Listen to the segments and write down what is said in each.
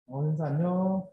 현수 안녕.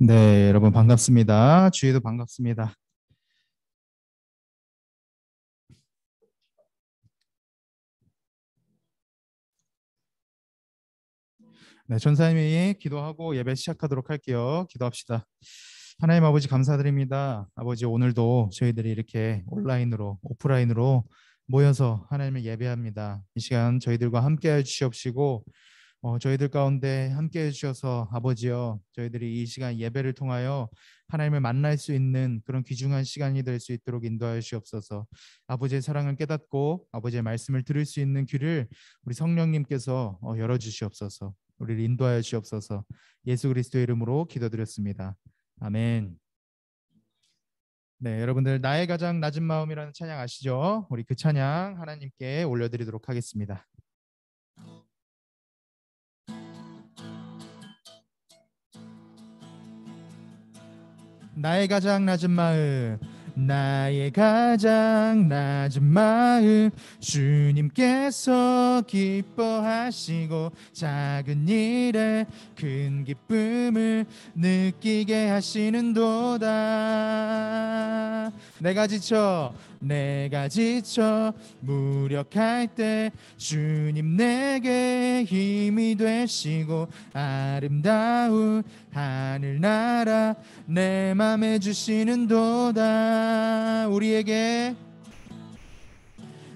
네, 여러분 반갑습니다. 주희도 반갑습니다. 네, 전사님이 기도하고 예배 시작하도록 할게요. 기도합시다. 하나님 아버지 감사드립니다. 아버지 오늘도 저희들이 이렇게 온라인으로 오프라인으로 모여서 하나님을 예배합니다. 이 시간 저희들과 함께해 주시옵시고 저희들 가운데 함께해 주셔서 아버지여 저희들이 이 시간 예배를 통하여 하나님을 만날 수 있는 그런 귀중한 시간이 될 수 있도록 인도하여 주옵소서. 아버지의 사랑을 깨닫고 아버지의 말씀을 들을 수 있는 귀를 우리 성령님께서 열어주시옵소서. 우리를 인도하여 주옵소서. 예수 그리스도의 이름으로 기도드렸습니다. 아멘. 네, 여러분들 나의 가장 낮은 마음이라는 찬양 아시죠? 우리 그 찬양 하나님께 올려드리도록 하겠습니다. 나의 가장 낮은 마음, 나의 가장 낮은 마음, 주님께서 기뻐하시고 작은 일에 큰 기쁨을 느끼게 하시는도다. 내가 지쳐 무력할 때 주님 내게 힘이 되시고 아름다운 하늘나라 내 맘에 주시는도다.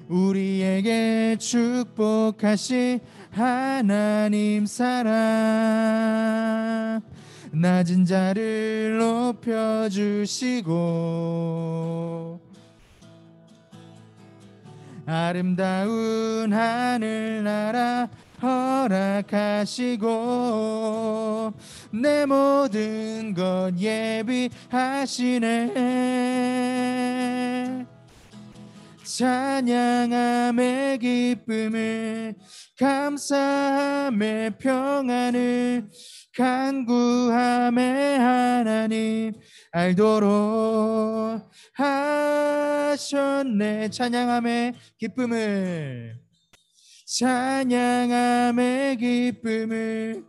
우리에게 축복하신 하나님 사랑, 낮은 자를 높여주시고 아름다운 하늘나라 허락하시고 내 모든 것 예비하시네. 찬양함의 기쁨을, 감사함의 평안을, 간구함의 하나님 알도록 하셨네. 찬양함의 기쁨을, 찬양함의 기쁨을,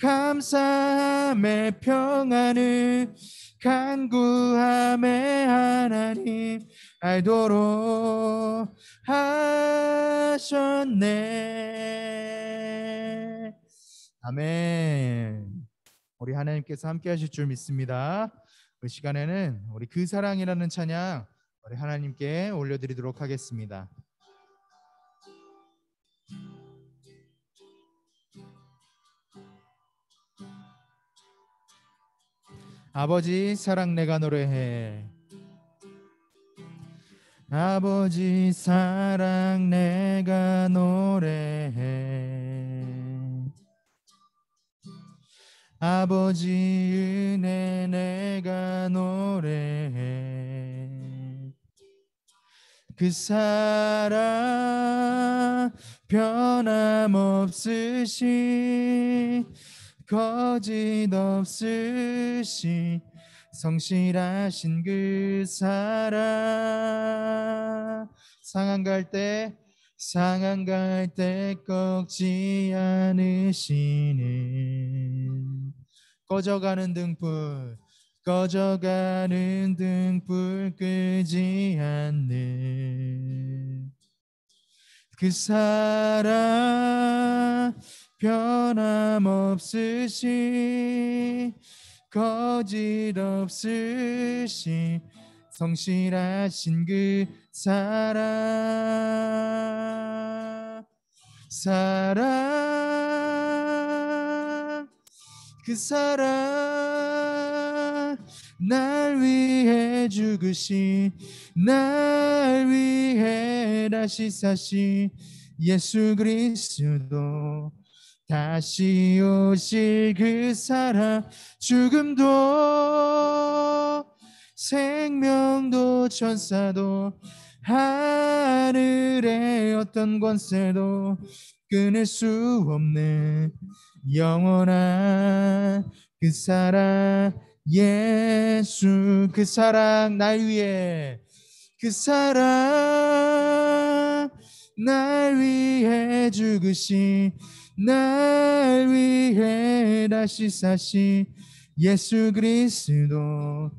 감사함의 평안을, 간구함의 하나님 알도록 하셨네. 아멘. 우리 하나님께서 함께 하실 줄 믿습니다. 이 시간에는 우리 그 사랑이라는 찬양 우리 하나님께 올려드리도록 하겠습니다. 아버지 사랑 내가 노래해. 아버지 사랑 내가 노래해. 아버지 은혜 내가 노래해. 그 사랑 변함없으시, 거짓 없으시, 성실하신 그 사랑. 상한 갈 때 꺾지 않으시는 꺼져가는 등불 끄지 않는 그 사랑 변함없으시, 거짓 없으시, 성실하신 그 사랑. 사랑 그 사랑 날 위해 죽으신 날 위해 다시 사신 예수 그리스도 다시 오실 그 사랑 죽음도 생명도 천사도 하늘의 어떤 권세도 끊을 수 없는 영원한 그 사랑 예수 그 사랑 날 위해 그 사랑 날 위해 죽으신 날 위해 다시 사신 예수 그리스도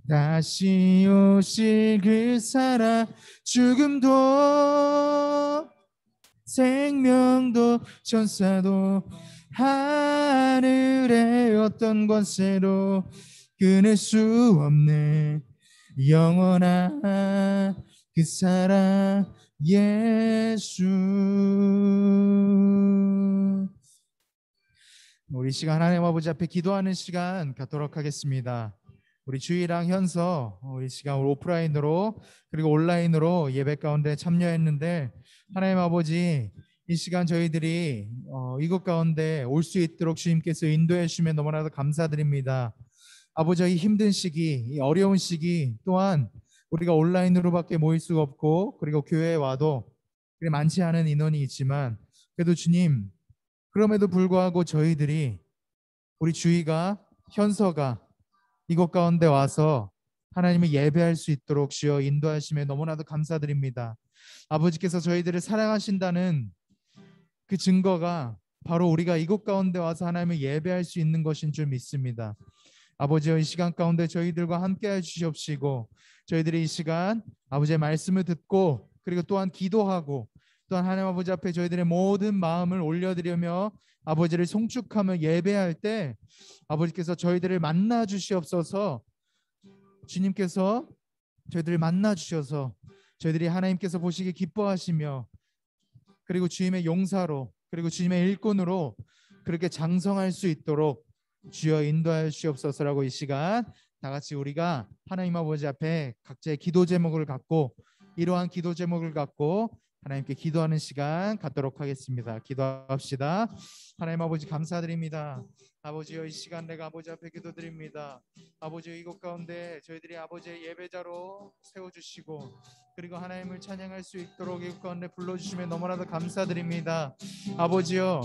다시 오실 그 사랑 죽음도 생명도 천사도 하늘의 어떤 권세도 끊을 수 없는 영원한 그 사랑 예수. 우리 시간 하나님 아버지 앞에 기도하는 시간 갖도록 하겠습니다. 우리 주희랑 현서 우리 시간 오프라인으로 그리고 온라인으로 예배 가운데 참여했는데 하나님 아버지 이 시간 저희들이 이곳 가운데 올 수 있도록 주님께서 인도해 주시면 너무나도 감사드립니다. 아버지 이 힘든 시기 이 어려운 시기 또한 우리가 온라인으로밖에 모일 수가 없고 그리고 교회에 와도 그리 많지 않은 인원이 있지만 그래도 주님 그럼에도 불구하고 저희들이 우리 주희가 현서가 이곳 가운데 와서 하나님을 예배할 수 있도록 주여 인도하심에 너무나도 감사드립니다. 아버지께서 저희들을 사랑하신다는 그 증거가 바로 우리가 이곳 가운데 와서 하나님을 예배할 수 있는 것인 줄 믿습니다. 아버지의 이 시간 가운데 저희들과 함께해 주시옵시고 저희들이 이 시간 아버지의 말씀을 듣고 그리고 또한 기도하고 또한 하나님 아버지 앞에 저희들의 모든 마음을 올려드리며 아버지를 송축하며 예배할 때 아버지께서 저희들을 만나 주시옵소서. 주님께서 저희들을 만나 주셔서 저희들이 하나님께서 보시기 기뻐하시며 그리고 주님의 용사로 그리고 주님의 일꾼으로 그렇게 장성할 수 있도록 주여 인도하여 주옵소서라고 이 시간 다 같이 우리가 하나님 아버지 앞에 각자의 기도 제목을 갖고 이러한 기도 제목을 갖고 하나님께 기도하는 시간 갖도록 하겠습니다. 기도합시다. 하나님 아버지 감사드립니다. 아버지여 이 시간 내가 아버지 앞에 기도드립니다. 아버지여 이곳 가운데 저희들이 아버지의 예배자로 세워주시고 그리고 하나님을 찬양할 수 있도록 이곳 가운데 불러주시면 너무나도 감사드립니다. 아버지여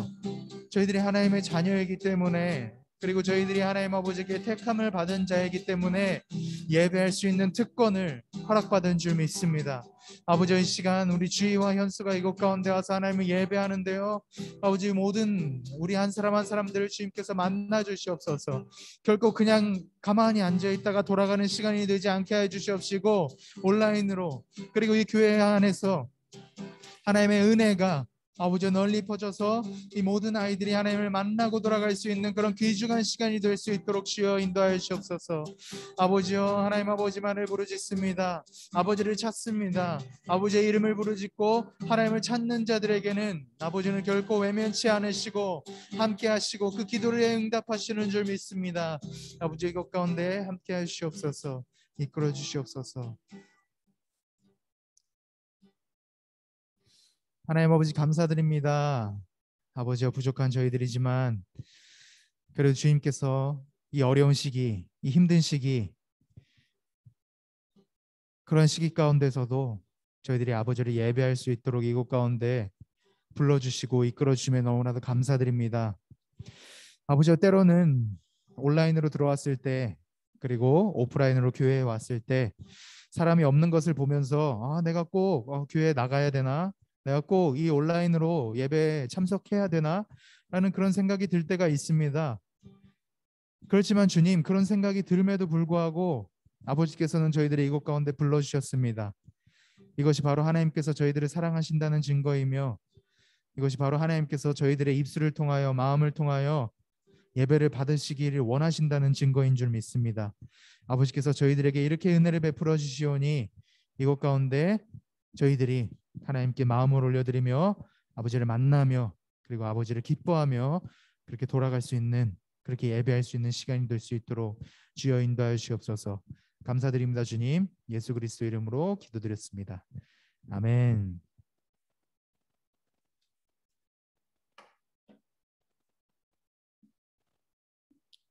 저희들이 하나님의 자녀이기 때문에 그리고 저희들이 하나님 아버지께 택함을 받은 자이기 때문에 예배할 수 있는 특권을 허락받은 줄 믿습니다. 아버지 이 시간 우리 주희와 현수가 이곳 가운데 와서 하나님을 예배하는데요 아버지 모든 우리 한 사람 한 사람들을 주님께서 만나 주시옵소서. 결코 그냥 가만히 앉아있다가 돌아가는 시간이 되지 않게 해주시옵시고 온라인으로 그리고 이 교회 안에서 하나님의 은혜가 아버지 널리 퍼져서 이 모든 아이들이 하나님을 만나고 돌아갈 수 있는 그런 귀중한 시간이 될 수 있도록 주여 인도하여 주옵소서. 아버지여 하나님 아버지만을 부르짖습니다. 아버지를 찾습니다. 아버지의 이름을 부르짖고 하나님을 찾는 자들에게는 아버지는 결코 외면치 않으시고 함께 하시고 그 기도를 응답하시는 줄 믿습니다. 아버지 이것 가운데 함께 하시옵소서. 이끌어 주시옵소서. 하나님 아버지 감사드립니다. 아버지와 부족한 저희들이지만 그래도 주님께서 이 어려운 시기, 이 힘든 시기 그런 시기 가운데서도 저희들이 아버지를 예배할 수 있도록 이곳 가운데 불러주시고 이끌어주심에 너무나도 감사드립니다. 아버지와 때로는 온라인으로 들어왔을 때 그리고 오프라인으로 교회에 왔을 때 사람이 없는 것을 보면서 내가 꼭 교회에 나가야 되나? 내가 꼭 이 온라인으로 예배에 참석해야 되나? 라는 그런 생각이 들 때가 있습니다. 그렇지만 주님 그런 생각이 들음에도 불구하고 아버지께서는 저희들의 이곳 가운데 불러주셨습니다. 이것이 바로 하나님께서 저희들을 사랑하신다는 증거이며 이것이 바로 하나님께서 저희들의 입술을 통하여 마음을 통하여 예배를 받으시기를 원하신다는 증거인 줄 믿습니다. 아버지께서 저희들에게 이렇게 은혜를 베풀어 주시오니 이곳 가운데 저희들이 하나님께 마음을 올려드리며 아버지를 만나며 그리고 아버지를 기뻐하며 그렇게 돌아갈 수 있는 그렇게 예배할 수 있는 시간이 될 수 있도록 주여 인도하여 주옵소서. 감사드립니다. 주님 예수 그리스도 이름으로 기도드렸습니다. 아멘.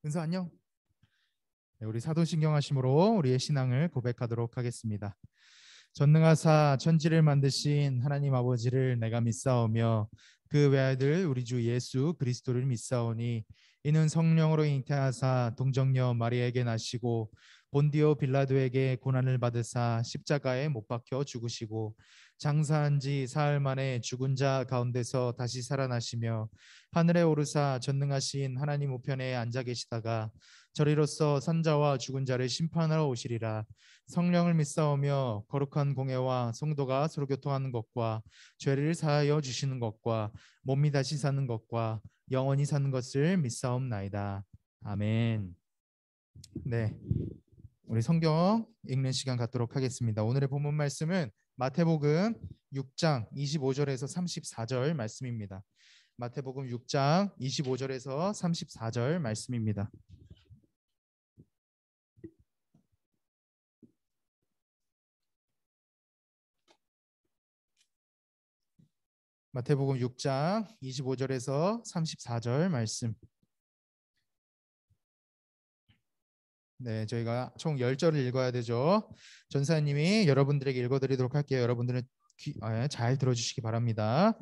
은서 안녕. 네, 우리 사도신경 하심으로 우리의 신앙을 고백하도록 하겠습니다. 전능하사 천지를 만드신 하나님 아버지를 내가 믿사오며 그 외아들 우리 주 예수 그리스도를 믿사오니 이는 성령으로 잉태하사 동정녀 마리아에게 나시고 본디오 빌라도에게 고난을 받으사 십자가에 못 박혀 죽으시고 장사한 지 사흘 만에 죽은 자 가운데서 다시 살아나시며 하늘에 오르사 전능하신 하나님 우편에 앉아 계시다가 저리로서 산자와 죽은 자를 심판하러 오시리라. 성령을 믿사오며 거룩한 공예와 성도가 서로 교통하는 것과 죄를 사하여 주시는 것과 몸이 다시 사는 것과 영원히 사는 것을 믿사옵나이다. 아멘. 네, 우리 성경 읽는 시간 갖도록 하겠습니다. 오늘의 본문 말씀은 마태복음 6장 25절에서 34절 말씀입니다. 마태복음 6장 25절에서 34절 말씀입니다. 마태복음 6장 25절에서 34절 말씀. 네, 저희가 총 10절을 읽어야 되죠. 전사님이 여러분들에게 읽어드리도록 할게요. 여러분들은 잘 들어주시기 바랍니다.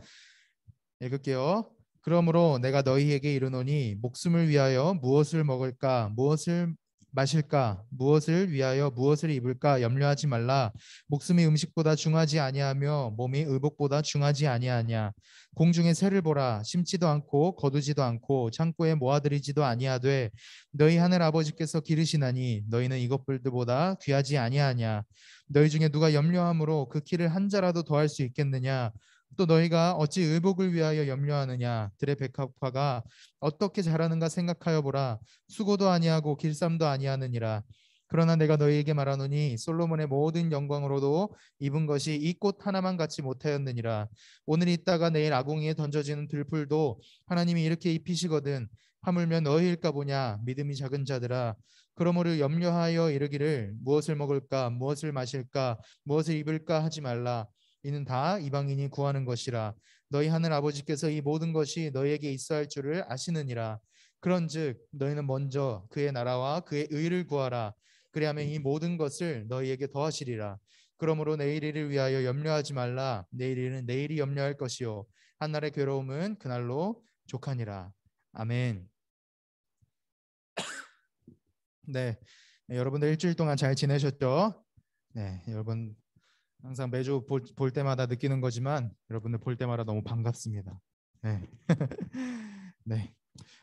읽을게요. 그러므로 내가 너희에게 이르노니 목숨을 위하여 무엇을 먹을까 무엇을 마실까 무엇을 위하여 무엇을 입을까 염려하지 말라. 목숨이 음식보다 중하지 아니하며 몸이 의복보다 중하지 아니하냐. 공중의 새를 보라. 심지도 않고 거두지도 않고 창고에 모아들이지도 아니하되 너희 하늘 아버지께서 기르시나니 너희는 이것들보다 귀하지 아니하냐. 너희 중에 누가 염려함으로 그 키를 한 자라도 더할 수 있겠느냐. 또 너희가 어찌 의복을 위하여 염려하느냐. 들의 백합화가 어떻게 자라는가 생각하여 보라. 수고도 아니하고 길쌈도 아니하느니라. 그러나 내가 너희에게 말하노니 솔로몬의 모든 영광으로도 입은 것이 이 꽃 하나만 같이 못하였느니라. 오늘 있다가 내일 아궁이에 던져지는 들풀도 하나님이 이렇게 입히시거든. 하물며 너희일까 보냐. 믿음이 작은 자들아. 그러므로 염려하여 이르기를 무엇을 먹을까 무엇을 마실까 무엇을 입을까 하지 말라. 이는 다 이방인이 구하는 것이라. 너희 하늘 아버지께서 이 모든 것이 너희에게 있어 할 줄을 아시느니라. 그런즉 너희는 먼저 그의 나라와 그의 의를 구하라. 그리하면 이 모든 것을 너희에게 더하시리라. 그러므로 내일 일을 위하여 염려하지 말라. 내일 일은 내일이 염려할 것이요 한날의 괴로움은 그날로 족하니라. 아멘. 네, 여러분들 일주일 동안 잘 지내셨죠? 네, 여러분 항상 매주 볼 때마다 느끼는 거지만 여러분들 볼 때마다 너무 반갑습니다. 네. 네.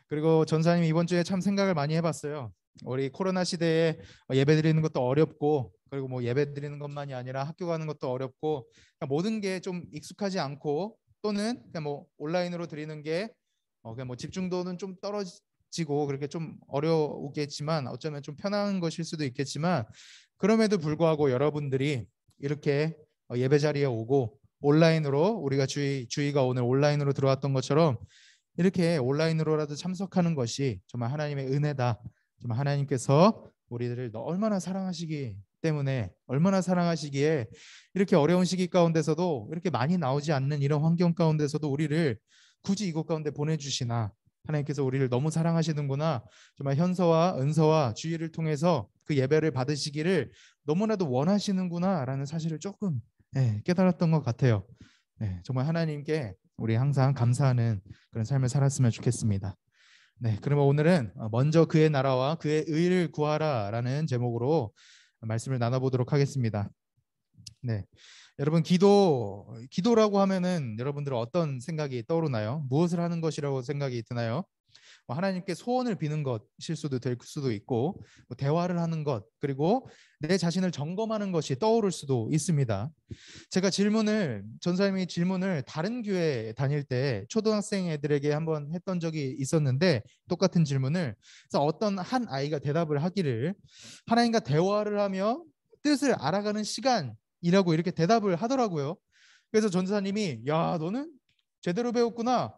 그리고 전사님 이번 주에 참 생각을 많이 해봤어요. 우리 코로나 시대에 예배 드리는 것도 어렵고 그리고 뭐 예배 드리는 것만이 아니라 학교 가는 것도 어렵고 그러니까 모든 게 좀 익숙하지 않고 또는 그냥 뭐 온라인으로 드리는 게 그냥 뭐 집중도는 좀 떨어지고 그렇게 좀 어려우겠지만 어쩌면 좀 편한 것일 수도 있겠지만 그럼에도 불구하고 여러분들이 이렇게 예배 자리에 오고 온라인으로 우리가 주의가 오늘 온라인으로 들어왔던 것처럼 이렇게 온라인으로라도 참석하는 것이 정말 하나님의 은혜다. 정말 하나님께서 우리들을 얼마나 사랑하시기 때문에 얼마나 사랑하시기에 이렇게 어려운 시기 가운데서도 이렇게 많이 나오지 않는 이런 환경 가운데서도 우리를 굳이 이곳 가운데 보내주시나 하나님께서 우리를 너무 사랑하시는구나. 정말 현서와 은서와 주의를 통해서 그 예배를 받으시기를 너무나도 원하시는구나라는 사실을 조금 깨달았던 것 같아요. 정말 하나님께 우리 항상 감사하는 그런 삶을 살았으면 좋겠습니다. 네, 그러면 오늘은 먼저 그의 나라와 그의 의를 구하라라는 제목으로 말씀을 나눠보도록 하겠습니다. 네, 여러분 기도라고 하면은 여러분들은 어떤 생각이 떠오르나요? 무엇을 하는 것이라고 생각이 드나요? 하나님께 소원을 비는 것일 수도 될 수도 있고 대화를 하는 것 그리고 내 자신을 점검하는 것이 떠오를 수도 있습니다. 제가 전사님이 질문을 다른 교회 다닐 때 초등학생 애들에게 한번 했던 적이 있었는데 똑같은 질문을 그래서 어떤 한 아이가 대답을 하기를 하나님과 대화를 하며 뜻을 알아가는 시간이라고 이렇게 대답을 하더라고요. 그래서 전사님이 야 너는 제대로 배웠구나.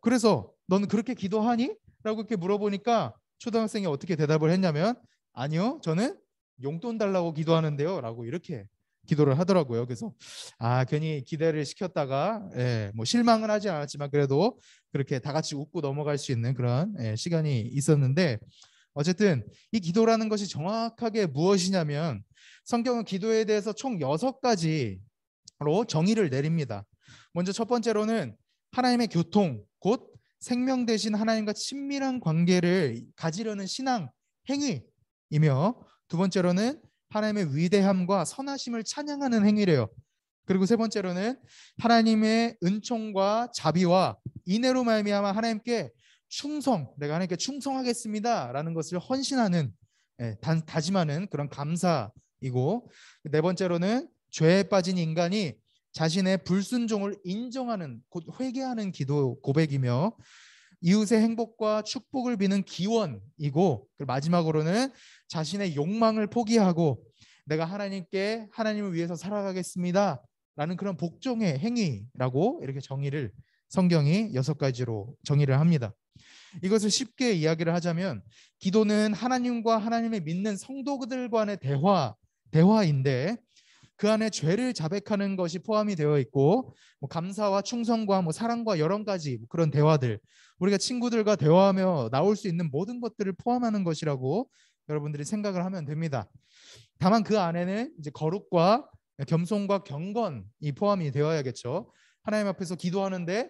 그래서 너는 그렇게 기도하니? 라고 이렇게 물어보니까 초등학생이 어떻게 대답을 했냐면 아니요, 저는 용돈 달라고 기도하는데요 라고 이렇게 기도를 하더라고요. 그래서 괜히 기대를 시켰다가 뭐 실망은 하지 않았지만 그래도 그렇게 다 같이 웃고 넘어갈 수 있는 그런 시간이 있었는데, 어쨌든 이 기도라는 것이 정확하게 무엇이냐면 성경은 기도에 대해서 총 6가지로 정의를 내립니다. 먼저 첫 번째로는 하나님의 교통, 곧 생명 대신 하나님과 친밀한 관계를 가지려는 신앙 행위이며, 두 번째로는 하나님의 위대함과 선하심을 찬양하는 행위래요. 그리고 세 번째로는 하나님의 은총과 자비와 인애로 말미암아 하나님께 내가 하나님께 충성하겠습니다라는 것을 헌신하는, 다짐하는 그런 감사이고, 네 번째로는 죄에 빠진 인간이 자신의 불순종을 인정하는, 곧 회개하는 기도 고백이며, 이웃의 행복과 축복을 비는 기원이고, 마지막으로는 자신의 욕망을 포기하고 내가 하나님을 위해서 살아가겠습니다 라는 그런 복종의 행위라고 이렇게 성경이 6가지로 정의를 합니다. 이것을 쉽게 이야기를 하자면 기도는 하나님과 하나님의 믿는 성도들 간의 대화인데, 그 안에 죄를 자백하는 것이 포함이 되어 있고, 감사와 충성과 사랑과 여러 가지 그런 대화들, 우리가 친구들과 대화하며 나올 수 있는 모든 것들을 포함하는 것이라고 여러분들이 생각을 하면 됩니다. 다만 그 안에는 이제 거룩과 겸손과 경건이 포함이 되어야겠죠. 하나님 앞에서 기도하는데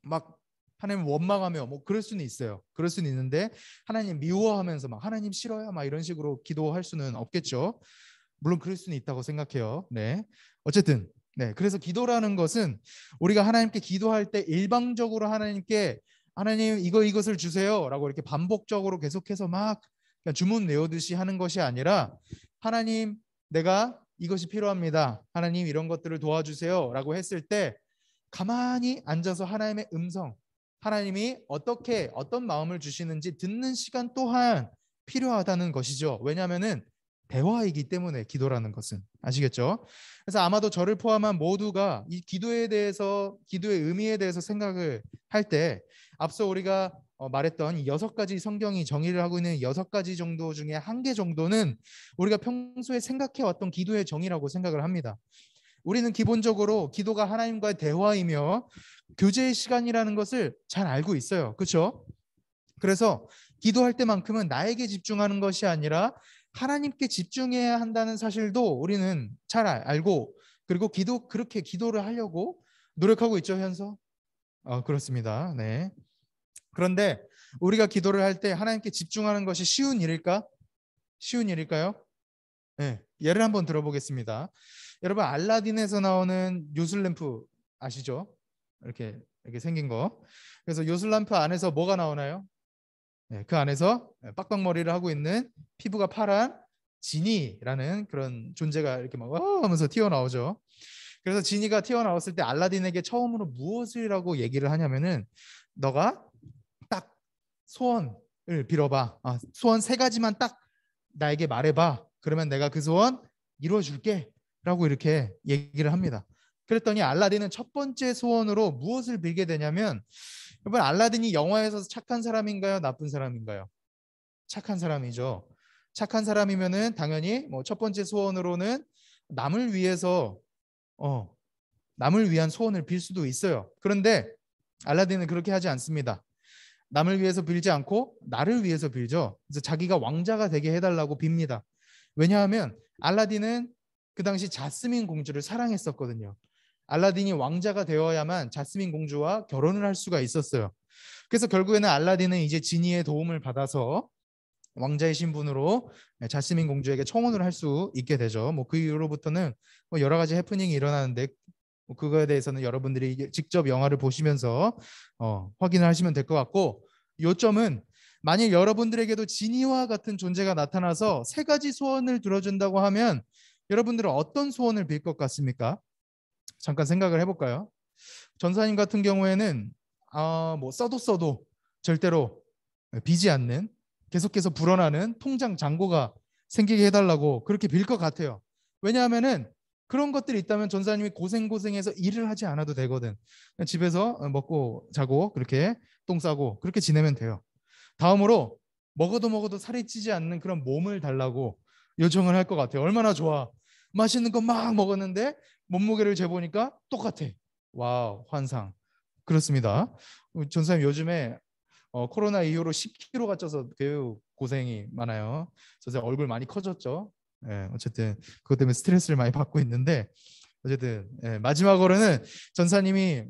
막 하나님 원망하며 그럴 수는 있어요. 그럴 수는 있는데 하나님 미워하면서 막 하나님 싫어요 막 이런 식으로 기도할 수는 없겠죠. 물론 그럴 수는 있다고 생각해요. 네. 어쨌든 그래서 기도라는 것은 우리가 하나님께 기도할 때 일방적으로 하나님께 하나님 이것을 주세요라고 이렇게 반복적으로 계속해서 막 그냥 주문 외우듯이 하는 것이 아니라, 하나님 내가 이것이 필요합니다. 하나님 이런 것들을 도와주세요라고 했을 때 가만히 앉아서 하나님의 음성, 하나님이 어떤 마음을 주시는지 듣는 시간 또한 필요하다는 것이죠. 왜냐하면은 대화이기 때문에 기도라는 것은, 아시겠죠? 그래서 아마도 저를 포함한 모두가 이 기도의 의미에 대해서 생각을 할 때 앞서 우리가 말했던 이 6가지 성경이 정의를 하고 있는 6가지 정도 중에 1개 정도는 우리가 평소에 생각해왔던 기도의 정의라고 생각을 합니다. 우리는 기본적으로 기도가 하나님과의 대화이며 교제의 시간이라는 것을 잘 알고 있어요. 그렇죠? 그래서 기도할 때만큼은 나에게 집중하는 것이 아니라 하나님께 집중해야 한다는 사실도 우리는 잘 알고, 그리고 그렇게 기도를 하려고 노력하고 있죠, 현서? 그렇습니다. 네. 그런데 우리가 기도를 할 때 하나님께 집중하는 것이 쉬운 일일까? 쉬운 일일까요? 네. 예를 한번 들어보겠습니다. 여러분 알라딘에서 나오는 요술램프 아시죠? 이렇게 생긴 거. 그래서 요술램프 안에서 뭐가 나오나요? 그 안에서 빡빡머리를 하고 있는 피부가 파란 지니라는 그런 존재가 이렇게 막 하면서 튀어나오죠. 그래서 지니가 튀어나왔을 때 알라딘에게 처음으로 무엇이라고 얘기를 하냐면은 너가 딱 소원을 빌어봐. 소원 3가지만 딱 나에게 말해봐. 그러면 내가 그 소원 이루어줄게 라고 이렇게 얘기를 합니다. 그랬더니 알라딘은 첫 번째 소원으로 무엇을 빌게 되냐면, 여러분 알라딘이 영화에서 착한 사람인가요? 나쁜 사람인가요? 착한 사람이죠. 착한 사람이면은 당연히 첫 번째 소원으로는 남을 위한 소원을 빌 수도 있어요. 그런데 알라딘은 그렇게 하지 않습니다. 남을 위해서 빌지 않고 나를 위해서 빌죠. 그래서 자기가 왕자가 되게 해달라고 빕니다. 왜냐하면 알라딘은 그 당시 자스민 공주를 사랑했었거든요. 알라딘이 왕자가 되어야만 자스민 공주와 결혼을 할 수가 있었어요. 그래서 결국에는 알라딘은 이제 지니의 도움을 받아서 왕자의 신분으로 자스민 공주에게 청혼을 할 수 있게 되죠. 그 이후로부터는 여러 가지 해프닝이 일어나는데 그거에 대해서는 여러분들이 직접 영화를 보시면서 확인을 하시면 될 것 같고, 요점은 만일 여러분들에게도 지니와 같은 존재가 나타나서 3가지 소원을 들어준다고 하면 여러분들은 어떤 소원을 빌 것 같습니까? 잠깐 생각을 해볼까요? 전사님 같은 경우에는 써도 절대로 비지 않는, 계속해서 불어나는 통장 잔고가 생기게 해달라고 그렇게 빌 것 같아요. 왜냐하면은 그런 것들이 있다면 전사님이 고생해서 일을 하지 않아도 되거든. 그냥 집에서 먹고 자고 그렇게 똥 싸고 그렇게 지내면 돼요. 다음으로 먹어도 살이 찌지 않는 그런 몸을 달라고 요청을 할 것 같아요. 얼마나 좋아. 맛있는 거 막 먹었는데 몸무게를 재보니까 똑같아. 와우, 환상. 그렇습니다. 전사님 요즘에 코로나 이후로 10kg가 쪄서 매우 고생이 많아요. 그래서 얼굴 많이 커졌죠. 예, 어쨌든 그것 때문에 스트레스를 많이 받고 있는데 어쨌든 마지막으로는 전사님이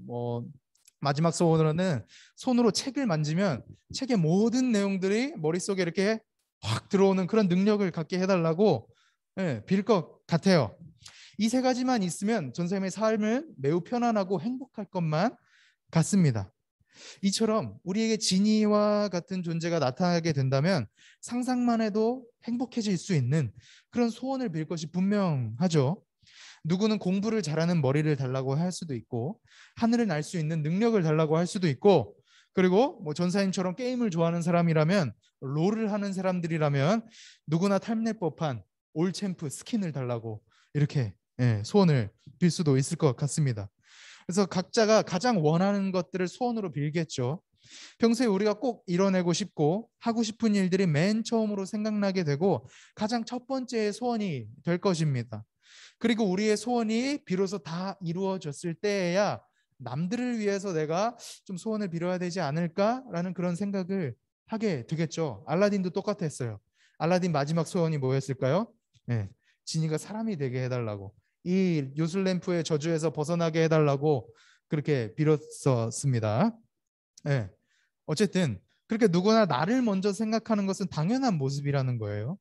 마지막 소원으로는 손으로 책을 만지면 책의 모든 내용들이 머릿속에 이렇게 확 들어오는 그런 능력을 갖게 해달라고 빌 것 같아요. 이 세 가지만 있으면 전사님의 삶은 매우 편안하고 행복할 것만 같습니다. 이처럼 우리에게 진이와 같은 존재가 나타나게 된다면 상상만 해도 행복해질 수 있는 그런 소원을 빌 것이 분명하죠. 누구는 공부를 잘하는 머리를 달라고 할 수도 있고 하늘을 날 수 있는 능력을 달라고 할 수도 있고 그리고 전사님처럼 게임을 좋아하는 사람이라면 롤을 하는 사람들이라면 누구나 탐낼 법한 올챔프 스킨을 달라고 이렇게 소원을 빌 수도 있을 것 같습니다. 그래서 각자가 가장 원하는 것들을 소원으로 빌겠죠. 평소에 우리가 꼭 이뤄내고 싶고 하고 싶은 일들이 맨 처음으로 생각나게 되고 가장 첫 번째의 소원이 될 것입니다. 그리고 우리의 소원이 비로소 다 이루어졌을 때에야 남들을 위해서 내가 좀 소원을 빌어야 되지 않을까라는 그런 생각을 하게 되겠죠. 알라딘도 똑같았어요. 알라딘 마지막 소원이 뭐였을까요? 네, 지니가 사람이 되게 해달라고, 이 요술램프의 저주에서 벗어나게 해달라고 그렇게 빌었었습니다. 네. 어쨌든 그렇게 누구나 나를 먼저 생각하는 것은 당연한 모습이라는 거예요.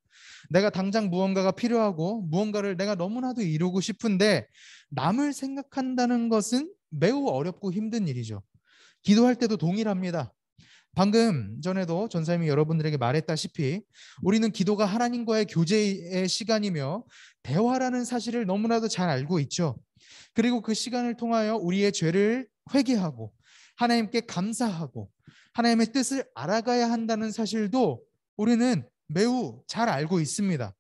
내가 당장 무언가가 필요하고 무언가를 내가 너무나도 이루고 싶은데 남을 생각한다는 것은 매우 어렵고 힘든 일이죠. 기도할 때도 동일합니다. 방금 전에도 전사님이 여러분들에게 말했다시피 우리는 기도가 하나님과의 교제의 시간이며 대화라는 사실을 너무나도 잘 알고 있죠. 그리고 그 시간을 통하여 우리의 죄를 회개하고 하나님께 감사하고 하나님의 뜻을 알아가야 한다는 사실도 우리는 매우 잘 알고 있습니다.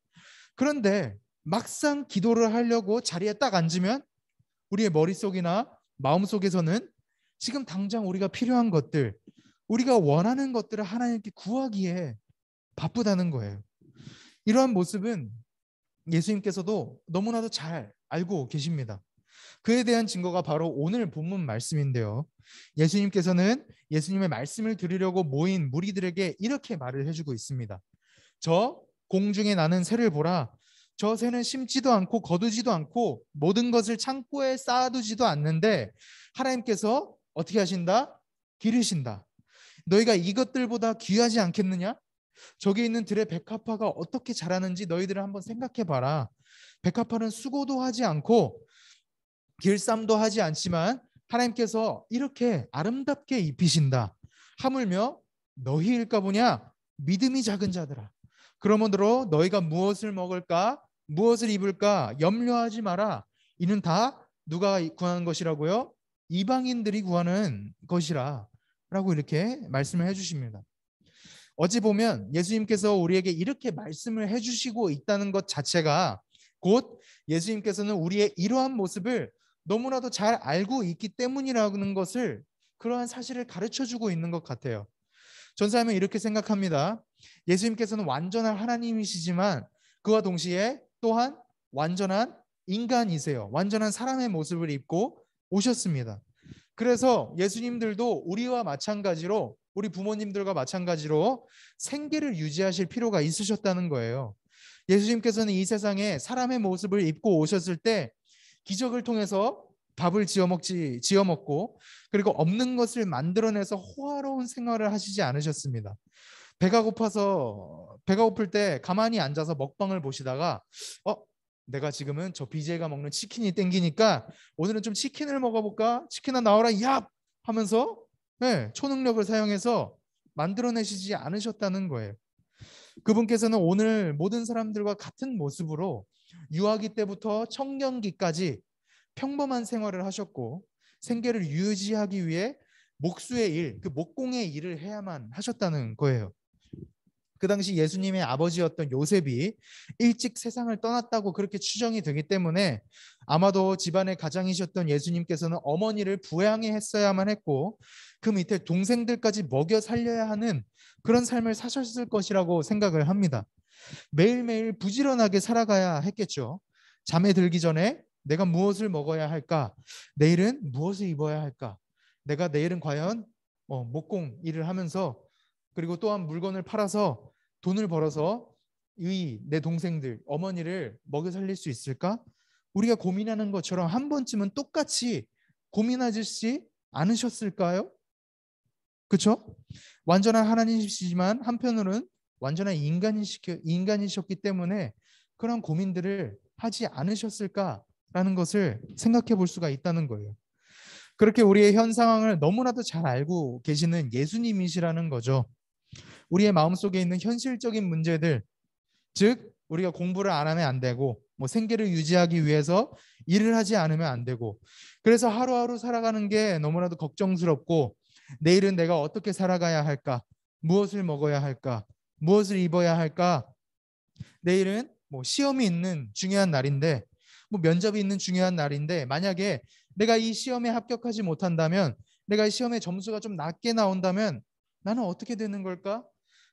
그런데 막상 기도를 하려고 자리에 딱 앉으면 우리의 머릿속이나 마음속에서는 지금 당장 우리가 필요한 것들, 우리가 원하는 것들을 하나님께 구하기에 바쁘다는 거예요. 이러한 모습은 예수님께서도 너무나도 잘 알고 계십니다. 그에 대한 증거가 바로 오늘 본문 말씀인데요. 예수님께서는 예수님의 말씀을 들으려고 모인 무리들에게 이렇게 말을 해주고 있습니다. 저 공중에 나는 새를 보라. 저 새는 심지도 않고 거두지도 않고 모든 것을 창고에 쌓아두지도 않는데 하나님께서 어떻게 하신다? 기르신다. 너희가 이것들보다 귀하지 않겠느냐? 저기 있는 들의 백합화가 어떻게 자라는지 너희들은 한번 생각해 봐라. 백합화는 수고도 하지 않고 길쌈도 하지 않지만 하나님께서 이렇게 아름답게 입히신다. 하물며 너희일까 보냐? 믿음이 작은 자들아. 그러므로 너희가 무엇을 먹을까? 무엇을 입을까? 염려하지 마라. 이는 다 누가 구하는 것이라고요? 이방인들이 구하는 것이라. 라고 이렇게 말씀을 해주십니다. 어찌 보면 예수님께서 우리에게 이렇게 말씀을 해주시고 있다는 것 자체가 곧 예수님께서는 우리의 이러한 모습을 너무나도 잘 알고 있기 때문이라는 것을, 그러한 사실을 가르쳐주고 있는 것 같아요. 전사님은 이렇게 생각합니다. 예수님께서는 완전한 하나님이시지만 그와 동시에 또한 완전한 인간이세요. 완전한 사람의 모습을 입고 오셨습니다. 그래서 예수님들도 우리와 마찬가지로, 우리 부모님들과 마찬가지로 생계를 유지하실 필요가 있으셨다는 거예요. 예수님께서는 이 세상에 사람의 모습을 입고 오셨을 때 기적을 통해서 밥을 지어 먹고 그리고 없는 것을 만들어내서 호화로운 생활을 하시지 않으셨습니다. 배가 고플 때 가만히 앉아서 먹방을 보시다가 내가 지금은 저 BJ가 먹는 치킨이 땡기니까 오늘은 좀 치킨을 먹어볼까? 치킨아 나와라 얍! 하면서 초능력을 사용해서 만들어내시지 않으셨다는 거예요. 그분께서는 오늘 모든 사람들과 같은 모습으로 유아기 때부터 청년기까지 평범한 생활을 하셨고 생계를 유지하기 위해 목수의 일, 그 목공의 일을 해야만 하셨다는 거예요. 그 당시 예수님의 아버지였던 요셉이 일찍 세상을 떠났다고 그렇게 추정이 되기 때문에 아마도 집안의 가장이셨던 예수님께서는 어머니를 부양해 했어야만 했고 그 밑에 동생들까지 먹여 살려야 하는 그런 삶을 사셨을 것이라고 생각을 합니다. 매일매일 부지런하게 살아가야 했겠죠. 잠에 들기 전에 내가 무엇을 먹어야 할까? 내일은 무엇을 입어야 할까? 내가 내일은 과연 목공 일을 하면서 그리고 또한 물건을 팔아서 돈을 벌어서 내 동생들, 어머니를 먹여 살릴 수 있을까? 우리가 고민하는 것처럼 한 번쯤은 똑같이 고민하지 않으셨을까요? 그렇죠? 완전한 하나님이시지만 한편으로는 완전한 인간이셨기 때문에 그런 고민들을 하지 않으셨을까라는 것을 생각해 볼 수가 있다는 거예요. 그렇게 우리의 현 상황을 너무나도 잘 알고 계시는 예수님이시라는 거죠. 우리의 마음속에 있는 현실적인 문제들, 즉 우리가 공부를 안 하면 안 되고 생계를 유지하기 위해서 일을 하지 않으면 안 되고 그래서 하루하루 살아가는 게 너무나도 걱정스럽고 내일은 내가 어떻게 살아가야 할까? 무엇을 먹어야 할까? 무엇을 입어야 할까? 내일은 시험이 있는 중요한 날인데 면접이 있는 중요한 날인데 만약에 내가 이 시험에 합격하지 못한다면 내가 이 시험의 점수가 좀 낮게 나온다면 나는 어떻게 되는 걸까?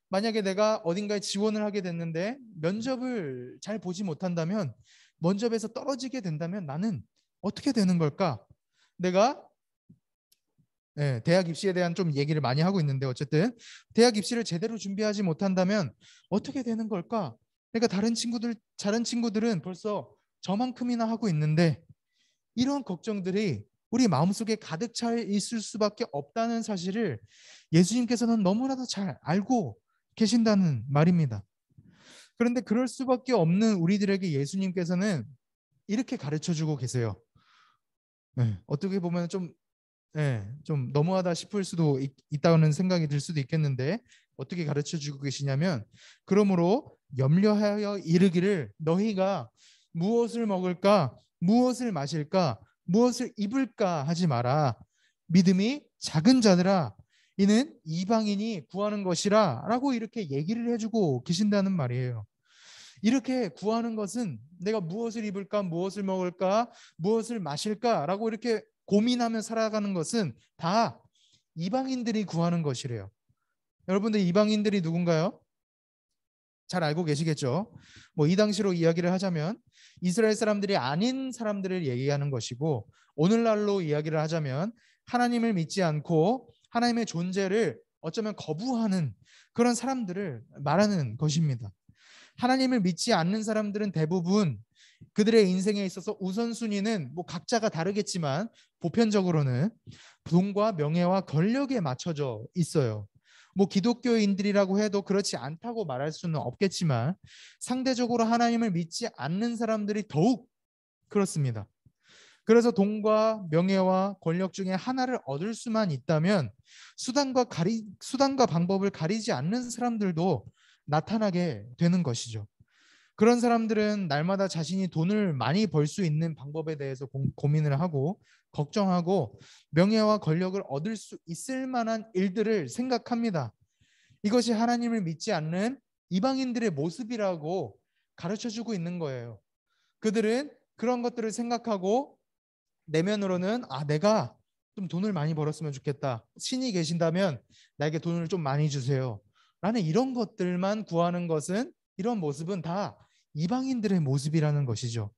만약에 내가 어딘가에 지원을 하게 됐는데 면접을 잘 보지 못한다면 면접에서 떨어지게 된다면 나는 어떻게 되는 걸까? 내가 대학 입시에 대한 좀 얘기를 많이 하고 있는데 어쨌든 대학 입시를 제대로 준비하지 못한다면 어떻게 되는 걸까? 그러니까 다른 친구들은 벌써 저만큼이나 하고 있는데 이런 걱정들이 우리 마음속에 가득 차 있을 수밖에 없다는 사실을 예수님께서는 너무나도 잘 알고 계신다는 말입니다. 그런데 그럴 수밖에 없는 우리들에게 예수님께서는 이렇게 가르쳐주고 계세요. 어떻게 보면 좀 너무하다 싶을 수도 있다는 생각이 들 수도 있겠는데 어떻게 가르쳐주고 계시냐면 그러므로 염려하여 이르기를 너희가 무엇을 먹을까 무엇을 마실까 무엇을 입을까 하지 마라. 믿음이 작은 자들아 이는 이방인이 구하는 것이라 라고 이렇게 얘기를 해주고 계신다는 말이에요. 이렇게 구하는 것은 내가 무엇을 입을까 무엇을 먹을까 무엇을 마실까 라고 이렇게 고민하며 살아가는 것은 다 이방인들이 구하는 것이래요. 여러분들 이방인들이 누군가요? 잘 알고 계시겠죠? 이 당시로 이야기를 하자면 이스라엘 사람들이 아닌 사람들을 얘기하는 것이고 오늘날로 이야기를 하자면 하나님을 믿지 않고 하나님의 존재를 어쩌면 거부하는 그런 사람들을 말하는 것입니다. 하나님을 믿지 않는 사람들은 대부분 그들의 인생에 있어서 우선순위는 각자가 다르겠지만 보편적으로는 돈과 명예와 권력에 맞춰져 있어요. 기독교인들이라고 해도 그렇지 않다고 말할 수는 없겠지만 상대적으로 하나님을 믿지 않는 사람들이 더욱 그렇습니다. 그래서 돈과 명예와 권력 중에 하나를 얻을 수만 있다면 수단과 방법을 가리지 않는 사람들도 나타나게 되는 것이죠. 그런 사람들은 날마다 자신이 돈을 많이 벌 수 있는 방법에 대해서 고민을 하고 걱정하고 명예와 권력을 얻을 수 있을 만한 일들을 생각합니다. 이것이 하나님을 믿지 않는 이방인들의 모습이라고 가르쳐주고 있는 거예요. 그들은 그런 것들을 생각하고 내면으로는 내가 좀 돈을 많이 벌었으면 좋겠다. 신이 계신다면 나에게 돈을 좀 많이 주세요. 라는 이런 것들만 구하는 것은 이런 모습은 다 이방인들의 모습이라는 것이죠.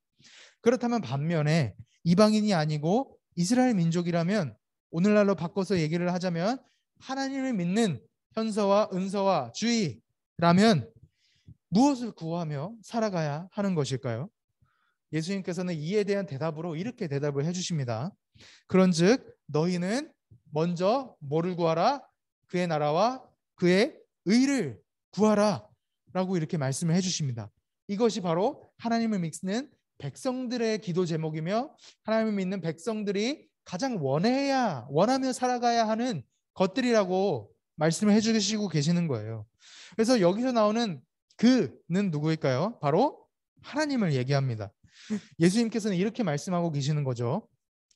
그렇다면 반면에 이방인이 아니고 이스라엘 민족이라면 오늘날로 바꿔서 얘기를 하자면 하나님을 믿는 현서와 은서와 주의라면 무엇을 구하며 살아가야 하는 것일까요? 예수님께서는 이에 대한 대답으로 이렇게 대답을 해주십니다. 그런즉 너희는 먼저 뭐를 구하라? 그의 나라와 그의 의를 구하라 라고 이렇게 말씀을 해주십니다. 이것이 바로 하나님을 믿는 백성들의 기도 제목이며 하나님을 믿는 백성들이 가장 원하며 살아가야 하는 것들이라고 말씀을 해주시고 계시는 거예요. 그래서 여기서 나오는 그는 누구일까요? 바로 하나님을 얘기합니다. 예수님께서는 이렇게 말씀하고 계시는 거죠.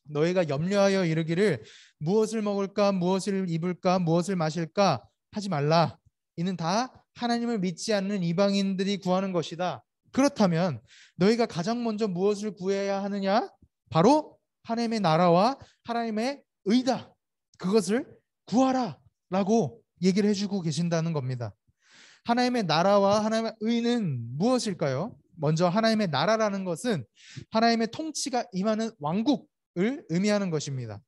너희가 염려하여 이르기를 무엇을 먹을까 무엇을 입을까 무엇을 마실까 하지 말라. 이는 다 하나님을 믿지 않는 이방인들이 구하는 것이다. 그렇다면 너희가 가장 먼저 무엇을 구해야 하느냐? 바로 하나님의 나라와 하나님의 의다. 그것을 구하라 라고 얘기를 해주고 계신다는 겁니다. 하나님의 나라와 하나님의 의는 무엇일까요? 먼저 하나님의 나라라는 것은 하나님의 통치가 임하는 왕국을 의미하는 것입니다.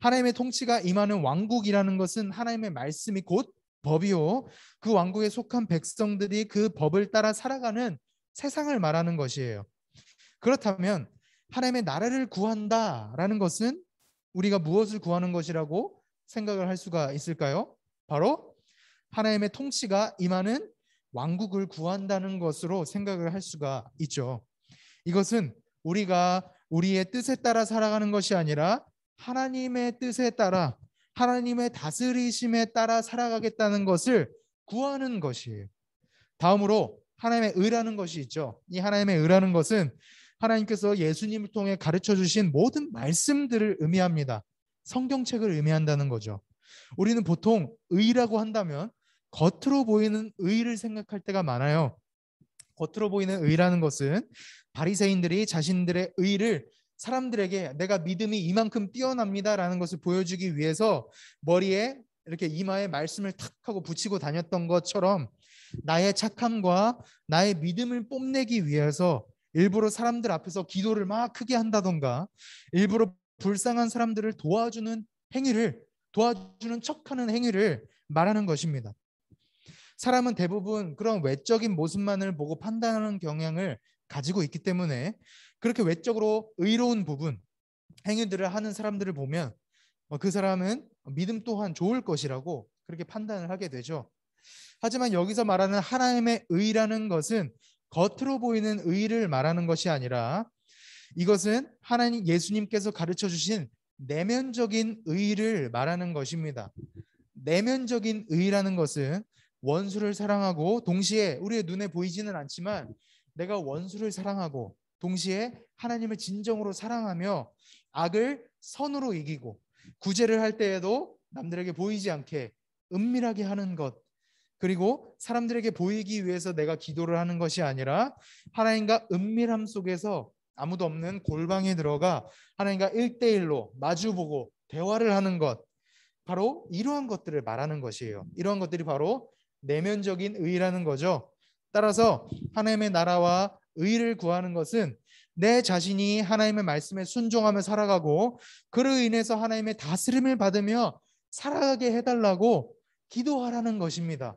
하나님의 통치가 임하는 왕국이라는 것은 하나님의 말씀이 곧 법이요, 그 왕국에 속한 백성들이 그 법을 따라 살아가는 세상을 말하는 것이에요. 그렇다면 하나님의 나라를 구한다라는 것은 우리가 무엇을 구하는 것이라고 생각을 할 수가 있을까요? 바로 하나님의 통치가 임하는 왕국을 구한다는 것으로 생각을 할 수가 있죠. 이것은 우리가 우리의 뜻에 따라 살아가는 것이 아니라 하나님의 뜻에 따라, 하나님의 다스리심에 따라 살아가겠다는 것을 구하는 것이에요. 다음으로 하나님의 의라는 것이 있죠. 이 하나님의 의라는 것은 하나님께서 예수님을 통해 가르쳐 주신 모든 말씀들을 의미합니다. 성경책을 의미한다는 거죠. 우리는 보통 의라고 한다면 겉으로 보이는 의를 생각할 때가 많아요. 겉으로 보이는 의라는 것은 바리새인들이 자신들의 의를 사람들에게 내가 믿음이 이만큼 뛰어납니다라는 것을 보여주기 위해서 머리에 이렇게 이마에 말씀을 탁 하고 붙이고 다녔던 것처럼 나의 착함과 나의 믿음을 뽐내기 위해서 일부러 사람들 앞에서 기도를 막 크게 한다던가 일부러 불쌍한 사람들을 도와주는 행위를, 도와주는 척하는 행위를 말하는 것입니다. 사람은 대부분 그런 외적인 모습만을 보고 판단하는 경향을 가지고 있기 때문에 그렇게 외적으로 의로운 부분, 행위들을 하는 사람들을 보면 그 사람은 믿음 또한 좋을 것이라고 그렇게 판단을 하게 되죠. 하지만 여기서 말하는 하나님의 의라는 것은 겉으로 보이는 의를 말하는 것이 아니라 이것은 하나님 예수님께서 가르쳐 주신 내면적인 의를 말하는 것입니다. 내면적인 의라는 것은 원수를 사랑하고 동시에 우리의 눈에 보이지는 않지만 내가 원수를 사랑하고 동시에 하나님을 진정으로 사랑하며 악을 선으로 이기고 구제를 할 때에도 남들에게 보이지 않게 은밀하게 하는 것, 그리고 사람들에게 보이기 위해서 내가 기도를 하는 것이 아니라 하나님과 은밀함 속에서 아무도 없는 골방에 들어가 하나님과 1대1로 마주보고 대화를 하는 것, 바로 이러한 것들을 말하는 것이에요. 이러한 것들이 바로 내면적인 의라는 거죠. 따라서 하나님의 나라와 의를 구하는 것은 내 자신이 하나님의 말씀에 순종하며 살아가고 그로 인해서 하나님의 다스림을 받으며 살아가게 해달라고 기도하라는 것입니다.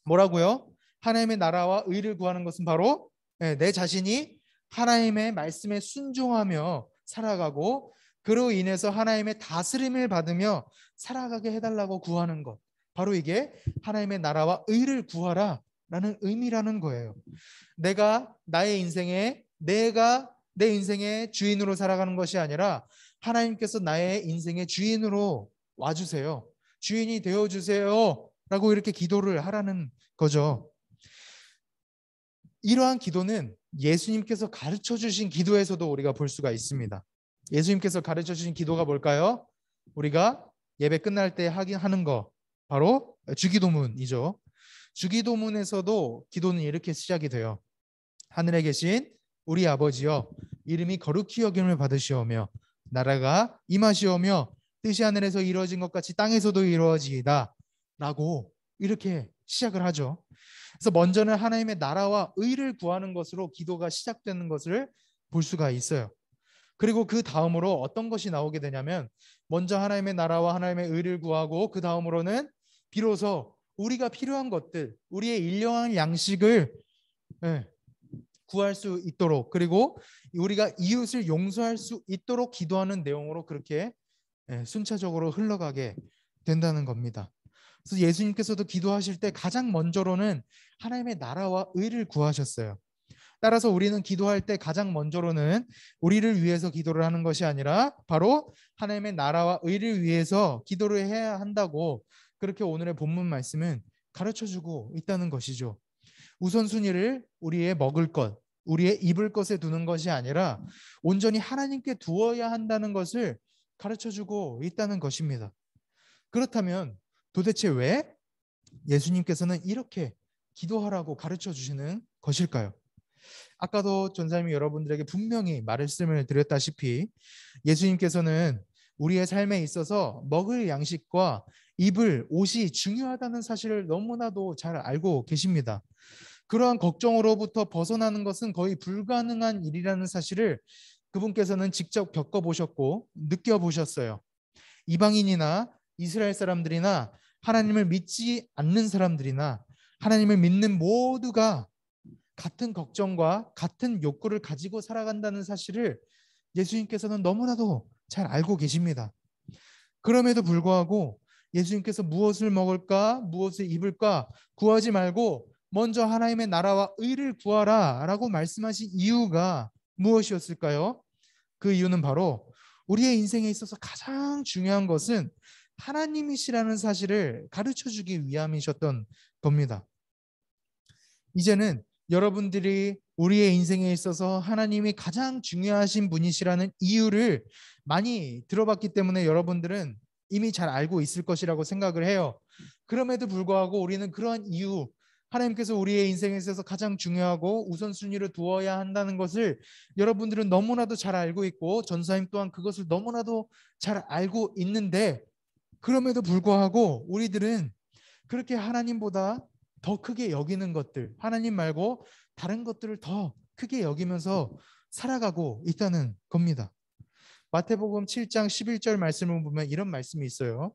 뭐라고요? 하나님의 나라와 의를 구하는 것은 바로 내 자신이 하나님의 말씀에 순종하며 살아가고 그로 인해서 하나님의 다스림을 받으며 살아가게 해달라고 구하는 것, 바로 이게 하나님의 나라와 의를 구하라 라는 의미라는 거예요. 내가 나의 인생에 내가 내 인생의 주인으로 살아가는 것이 아니라 하나님께서 나의 인생의 주인으로 와주세요, 주인이 되어주세요 라고 이렇게 기도를 하라는 거죠. 이러한 기도는 예수님께서 가르쳐 주신 기도에서도 우리가 볼 수가 있습니다. 예수님께서 가르쳐 주신 기도가 뭘까요? 우리가 예배 끝날 때 하는 거 바로 주기도문이죠. 주기도문에서도 기도는 이렇게 시작이 돼요. 하늘에 계신 우리 아버지여, 이름이 거룩히 여김을 받으시오며 나라가 임하시오며 뜻이 하늘에서 이루어진 것 같이 땅에서도 이루어지이다 라고 이렇게 시작을 하죠. 그래서 먼저는 하나님의 나라와 의를 구하는 것으로 기도가 시작되는 것을 볼 수가 있어요. 그리고 그 다음으로 어떤 것이 나오게 되냐면 먼저 하나님의 나라와 하나님의 의를 구하고 그 다음으로는 비로소 우리가 필요한 것들, 우리의 일용할 양식을 구할 수 있도록, 그리고 우리가 이웃을 용서할 수 있도록 기도하는 내용으로 그렇게 순차적으로 흘러가게 된다는 겁니다. 그래서 예수님께서도 기도하실 때 가장 먼저로는 하나님의 나라와 의를 구하셨어요. 따라서 우리는 기도할 때 가장 먼저로는 우리를 위해서 기도를 하는 것이 아니라 바로 하나님의 나라와 의를 위해서 기도를 해야 한다고 그렇게 오늘의 본문 말씀은 가르쳐주고 있다는 것이죠. 우선순위를 우리의 먹을 것, 우리의 입을 것에 두는 것이 아니라 온전히 하나님께 두어야 한다는 것을 가르쳐주고 있다는 것입니다. 그렇다면 도대체 왜 예수님께서는 이렇게 기도하라고 가르쳐 주시는 것일까요? 아까도 전사님이 여러분들에게 분명히 말씀을 드렸다시피 예수님께서는 우리의 삶에 있어서 먹을 양식과 입을 옷이 중요하다는 사실을 너무나도 잘 알고 계십니다. 그러한 걱정으로부터 벗어나는 것은 거의 불가능한 일이라는 사실을 그분께서는 직접 겪어보셨고 느껴보셨어요. 이방인이나 이스라엘 사람들이나 하나님을 믿지 않는 사람들이나 하나님을 믿는 모두가 같은 걱정과 같은 욕구를 가지고 살아간다는 사실을 예수님께서는 너무나도 잘 알고 계십니다. 그럼에도 불구하고 예수님께서 무엇을 먹을까, 무엇을 입을까 구하지 말고 먼저 하나님의 나라와 의를 구하라 라고 말씀하신 이유가 무엇이었을까요? 그 이유는 바로 우리의 인생에 있어서 가장 중요한 것은 하나님이시라는 사실을 가르쳐 주기 위함이셨던 겁니다. 이제는 여러분들이 우리의 인생에 있어서 하나님이 가장 중요하신 분이시라는 이유를 많이 들어봤기 때문에 여러분들은 이미 잘 알고 있을 것이라고 생각을 해요. 그럼에도 불구하고 우리는 그러한 이유, 하나님께서 우리의 인생에 있어서 가장 중요하고 우선순위를 두어야 한다는 것을 여러분들은 너무나도 잘 알고 있고 전사님 또한 그것을 너무나도 잘 알고 있는데 그럼에도 불구하고 우리들은 그렇게 하나님보다 더 크게 여기는 것들, 하나님 말고 다른 것들을 더 크게 여기면서 살아가고 있다는 겁니다. 마태복음 7장 11절 말씀을 보면 이런 말씀이 있어요.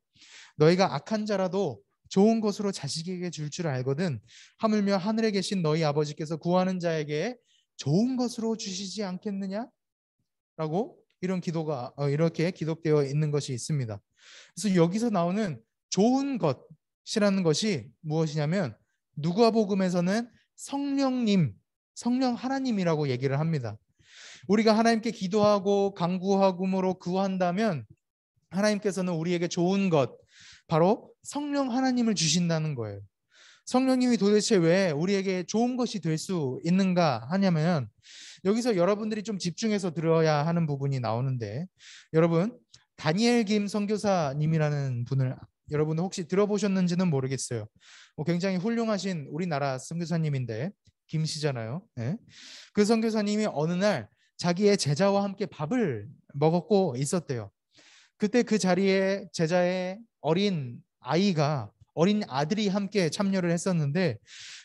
너희가 악한 자라도 좋은 것으로 자식에게 줄 알거든 하물며 하늘에 계신 너희 아버지께서 구하는 자에게 좋은 것으로 주시지 않겠느냐? 라고 이런 기도가 이렇게 기록되어 있는 것이 있습니다. 그래서 여기서 나오는 좋은 것이라는 것이 무엇이냐면 누가복음에서는 성령님, 성령 하나님이라고 얘기를 합니다. 우리가 하나님께 기도하고 간구하므로 구한다면 하나님께서는 우리에게 좋은 것, 바로 성령 하나님을 주신다는 거예요. 성령님이 도대체 왜 우리에게 좋은 것이 될 수 있는가 하냐면 여기서 여러분들이 좀 집중해서 들어야 하는 부분이 나오는데 여러분 다니엘 김 선교사님이라는 분을 여러분 혹시 들어보셨는지는 모르겠어요. 굉장히 훌륭하신 우리나라 선교사님인데 김씨잖아요. 네. 그 선교사님이 어느 날 자기의 제자와 함께 밥을 먹었고 있었대요. 그때 그 자리에 제자의 어린 아들이 함께 참여를 했었는데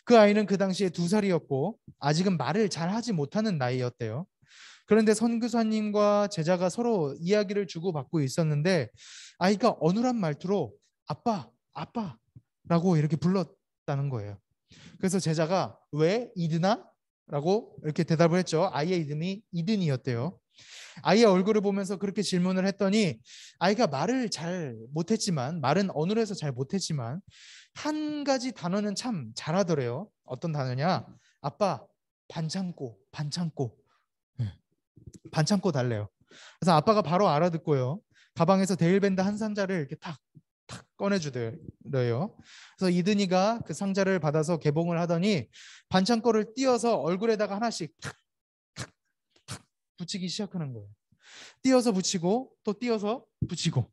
그 아이는 그 당시에 2살이었고 아직은 말을 잘 하지 못하는 나이였대요. 그런데 선교사님과 제자가 서로 이야기를 주고받고 있었는데 아이가 어눌한 말투로 아빠, 아빠라고 이렇게 불렀다는 거예요. 그래서 제자가 왜 이드나? 라고 이렇게 대답을 했죠. 아이의 이름이 이든이었대요. 아이의 얼굴을 보면서 그렇게 질문을 했더니 아이가 말을 잘 못했지만 말은 어눌해서 잘 못했지만 한 가지 단어는 참 잘하더래요. 어떤 단어냐? 아빠 반창고 반창고 달래요. 그래서 아빠가 바로 알아듣고요. 가방에서 데일밴드 한 상자를 이렇게 탁 꺼내주더래요. 그래서 이든이가 그 상자를 받아서 개봉을 하더니 반창고를 띄어서 얼굴에다가 하나씩 탁 붙이기 시작하는 거예요. 띄어서 붙이고 또 띄어서 붙이고.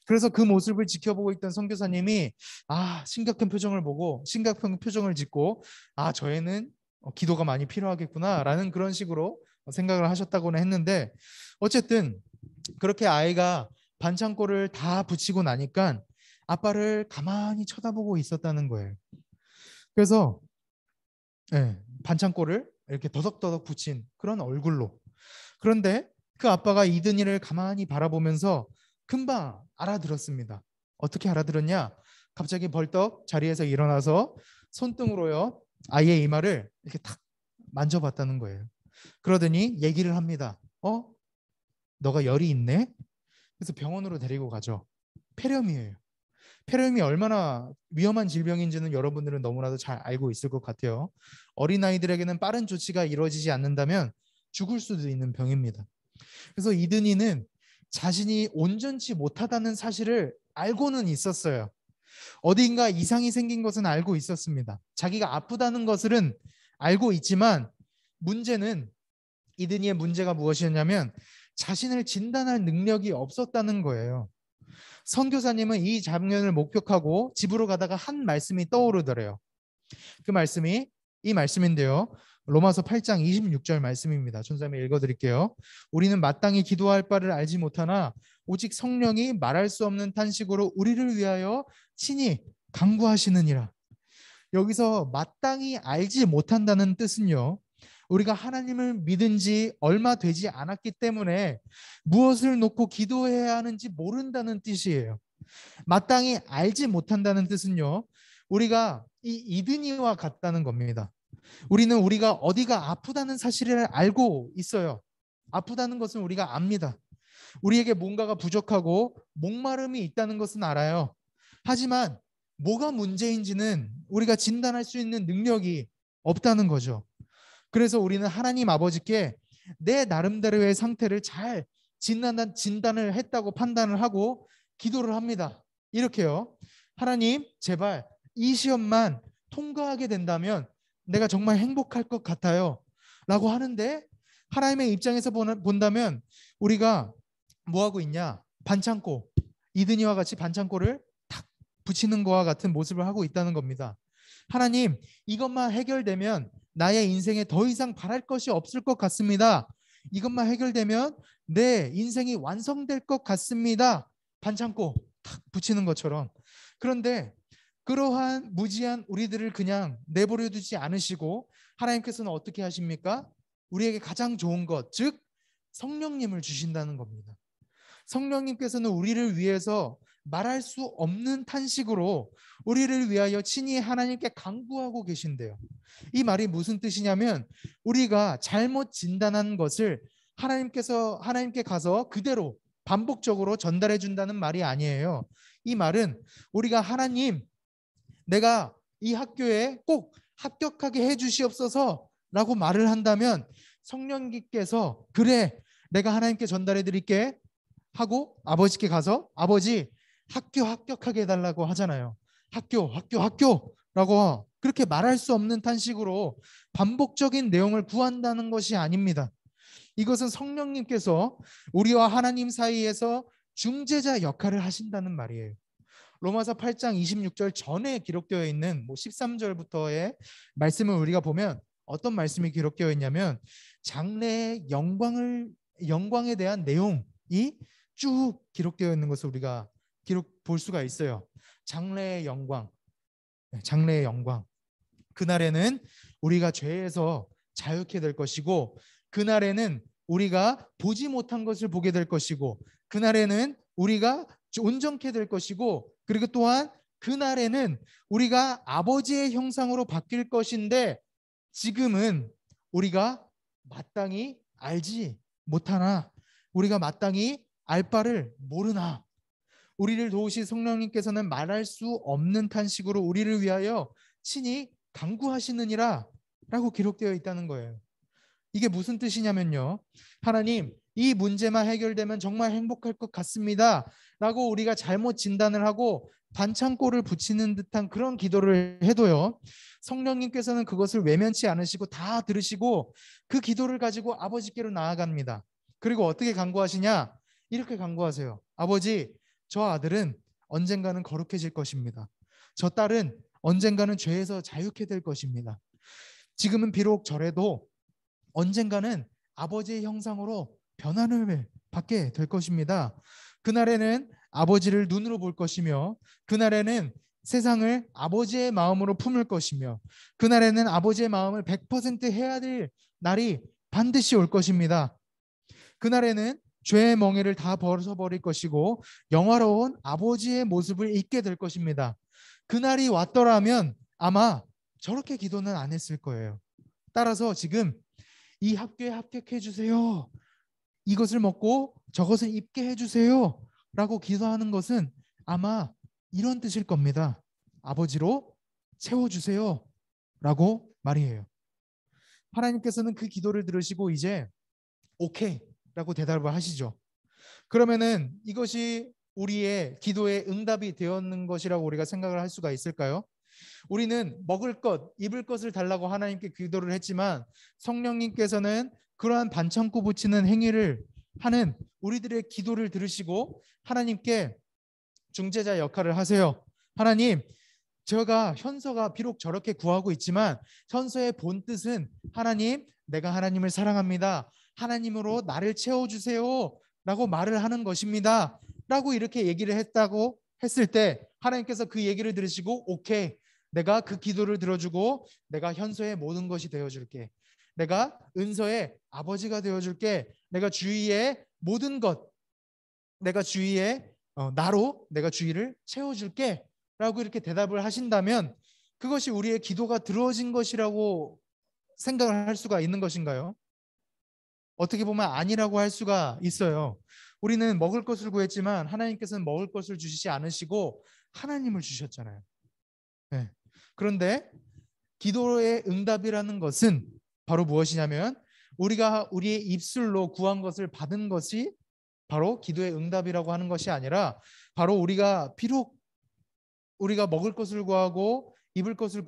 그래서 그 모습을 지켜보고 있던 선교사님이 심각한 표정을 짓고 저 애는 기도가 많이 필요하겠구나라는 그런 식으로 생각을 하셨다고는 했는데 어쨌든 그렇게 아이가 반창고를 다 붙이고 나니까 아빠를 가만히 쳐다보고 있었다는 거예요. 그래서 반창고를 이렇게 더덕더덕 붙인 그런 얼굴로. 그런데 그 아빠가 이든이를 가만히 바라보면서 금방 알아들었습니다. 어떻게 알아들었냐? 갑자기 벌떡 자리에서 일어나서 손등으로요 아이의 이마를 이렇게 탁 만져봤다는 거예요. 그러더니 얘기를 합니다. 너가 열이 있네? 그래서 병원으로 데리고 가죠. 폐렴이에요. 폐렴이 얼마나 위험한 질병인지는 여러분들은 너무나도 잘 알고 있을 것 같아요. 어린아이들에게는 빠른 조치가 이루어지지 않는다면 죽을 수도 있는 병입니다. 그래서 이든이는 자신이 온전치 못하다는 사실을 알고는 있었어요. 어디인가 이상이 생긴 것은 알고 있었습니다. 자기가 아프다는 것은 알고 있지만 문제는 이든이의 문제가 무엇이었냐면 자신을 진단할 능력이 없었다는 거예요. 선교사님은 이 장면을 목격하고 집으로 가다가 한 말씀이 떠오르더래요. 그 말씀이 이 말씀인데요. 로마서 8장 26절 말씀입니다. 전사님 읽어드릴게요. 우리는 마땅히 기도할 바를 알지 못하나 오직 성령이 말할 수 없는 탄식으로 우리를 위하여 친히 간구하시느니라. 여기서 마땅히 알지 못한다는 뜻은요, 우리가 하나님을 믿은 지 얼마 되지 않았기 때문에 무엇을 놓고 기도해야 하는지 모른다는 뜻이에요. 마땅히 알지 못한다는 뜻은요, 우리가 이 이드니와 같다는 겁니다. 우리는 우리가 어디가 아프다는 사실을 알고 있어요. 아프다는 것은 우리가 압니다. 우리에게 뭔가가 부족하고 목마름이 있다는 것은 알아요. 하지만 뭐가 문제인지는 우리가 진단할 수 있는 능력이 없다는 거죠. 그래서 우리는 하나님 아버지께 내 나름대로의 상태를 잘 진단을 했다고 판단을 하고 기도를 합니다. 이렇게요. 하나님, 제발 이 시험만 통과하게 된다면 내가 정말 행복할 것 같아요. 라고 하는데, 하나님의 입장에서 본다면 우리가 뭐 하고 있냐? 반창고, 이드니와 같이 반창고를 탁 붙이는 것과 같은 모습을 하고 있다는 겁니다. 하나님, 이것만 해결되면 나의 인생에 더 이상 바랄 것이 없을 것 같습니다. 이것만 해결되면 내 인생이 완성될 것 같습니다. 반창고 탁 붙이는 것처럼. 그런데 그러한 무지한 우리들을 그냥 내버려 두지 않으시고 하나님께서는 어떻게 하십니까? 우리에게 가장 좋은 것, 즉 성령님을 주신다는 겁니다. 성령님께서는 우리를 위해서 말할 수 없는 탄식으로 우리를 위하여 친히 하나님께 간구하고 계신대요. 이 말이 무슨 뜻이냐면, 우리가 잘못 진단한 것을 하나님께 가서 그대로 반복적으로 전달해 준다는 말이 아니에요. 이 말은 우리가 하나님, 내가 이 학교에 꼭 합격하게 해 주시옵소서 라고 말을 한다면 성령님께서 그래, 내가 하나님께 전달해 드릴게 하고 아버지께 가서 아버지, 학교 합격하게 해달라고 하잖아요. 학교라고 그렇게 말할 수 없는 탄식으로 반복적인 내용을 구한다는 것이 아닙니다. 이것은 성령님께서 우리와 하나님 사이에서 중재자 역할을 하신다는 말이에요. 로마서 8장 26절 전에 기록되어 있는 13절부터의 말씀을 우리가 보면 어떤 말씀이 기록되어 있냐면, 장래의 영광에 대한 내용이 쭉 기록되어 있는 것을 우리가 볼 수가 있어요. 장래의 영광. 그날에는 우리가 죄에서 자유케 될 것이고, 그날에는 우리가 보지 못한 것을 보게 될 것이고, 그날에는 우리가 온전케 될 것이고, 그리고 또한 그날에는 우리가 아버지의 형상으로 바뀔 것인데, 지금은 우리가 마땅히 알지 못하나, 우리가 마땅히 알 바를 모르나, 우리를 도우실 성령님께서는 말할 수 없는 탄식으로 우리를 위하여 친히 간구하시느니라 라고 기록되어 있다는 거예요. 이게 무슨 뜻이냐면요, 하나님, 이 문제만 해결되면 정말 행복할 것 같습니다 라고 우리가 잘못 진단을 하고 반창고를 붙이는 듯한 그런 기도를 해도요, 성령님께서는 그것을 외면치 않으시고 다 들으시고 그 기도를 가지고 아버지께로 나아갑니다. 그리고 어떻게 간구하시냐? 이렇게 간구하세요. 아버지, 저 아들은 언젠가는 거룩해질 것입니다. 저 딸은 언젠가는 죄에서 자유케 될 것입니다. 지금은 비록 저래도 언젠가는 아버지의 형상으로 변화를 받게 될 것입니다. 그날에는 아버지를 눈으로 볼 것이며, 그날에는 세상을 아버지의 마음으로 품을 것이며, 그날에는 아버지의 마음을 100% 해야 될 날이 반드시 올 것입니다. 그날에는 죄의 멍에를 다 벗어버릴 것이고 영화로운 아버지의 모습을 잊게 될 것입니다. 그날이 왔더라면 아마 저렇게 기도는 안 했을 거예요. 따라서 지금 이 학교에 합격해 주세요, 이것을 먹고 저것을 입게 해주세요 라고 기도하는 것은 아마 이런 뜻일 겁니다. 아버지로 채워주세요 라고 말이에요. 하나님께서는 그 기도를 들으시고 이제 오케이 라고 대답을 하시죠. 그러면은 이것이 우리의 기도의 응답이 되었는 것이라고 우리가 생각을 할 수가 있을까요? 우리는 먹을 것, 입을 것을 달라고 하나님께 기도를 했지만 성령님께서는 그러한 반창고 붙이는 행위를 하는 우리들의 기도를 들으시고 하나님께 중재자 역할을 하세요. 하나님, 제가 현서가 비록 저렇게 구하고 있지만 현서의 본 뜻은 하나님, 내가 하나님을 사랑합니다. 하나님으로 나를 채워주세요. 라고 말을 하는 것입니다. 라고 이렇게 얘기를 했다고 했을 때 하나님께서 그 얘기를 들으시고 오케이, 내가 그 기도를 들어주고 내가 현서의 모든 것이 되어줄게. 내가 은서의 아버지가 되어줄게. 내가 주위의 모든 것, 내가 주위에 나로 내가 주위를 채워줄게 라고 이렇게 대답을 하신다면 그것이 우리의 기도가 들어진 것이라고 생각을 할 수가 있는 것인가요? 어떻게 보면 아니라고 할 수가 있어요. 우리는 먹을 것을 구했지만 하나님께서는 먹을 것을 주시지 않으시고 하나님을 주셨잖아요. 네. 그런데 기도의 응답이라는 것은 바로 무엇이냐면 우리가 우리의 입술로 구한 것을 받은 것이 바로 기도의 응답이라고 하는 것이 아니라 바로 우리가 비록 우리가 먹을 것을 구하고 입을 것을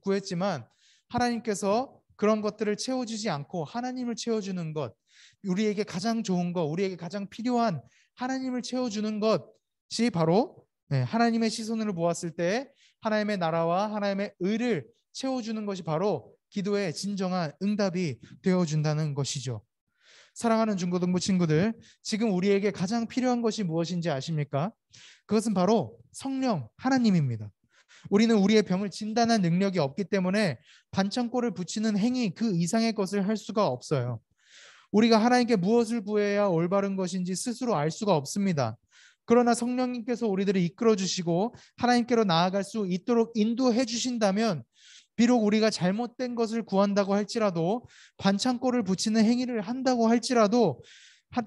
구했지만 하나님께서 그런 것들을 채워주지 않고 하나님을 채워주는 것, 우리에게 가장 좋은 것, 우리에게 가장 필요한 하나님을 채워주는 것이 바로 하나님의 시선으로 보았을 때 하나님의 나라와 하나님의 의를 채워주는 것이 바로 기도의 진정한 응답이 되어준다는 것이죠. 사랑하는 중고등부 친구들, 지금 우리에게 가장 필요한 것이 무엇인지 아십니까? 그것은 바로 성령 하나님입니다. 우리는 우리의 병을 진단할 능력이 없기 때문에 반창고를 붙이는 행위 그 이상의 것을 할 수가 없어요. 우리가 하나님께 무엇을 구해야 올바른 것인지 스스로 알 수가 없습니다. 그러나 성령님께서 우리들을 이끌어 주시고 하나님께로 나아갈 수 있도록 인도해 주신다면 비록 우리가 잘못된 것을 구한다고 할지라도 반창고를 붙이는 행위를 한다고 할지라도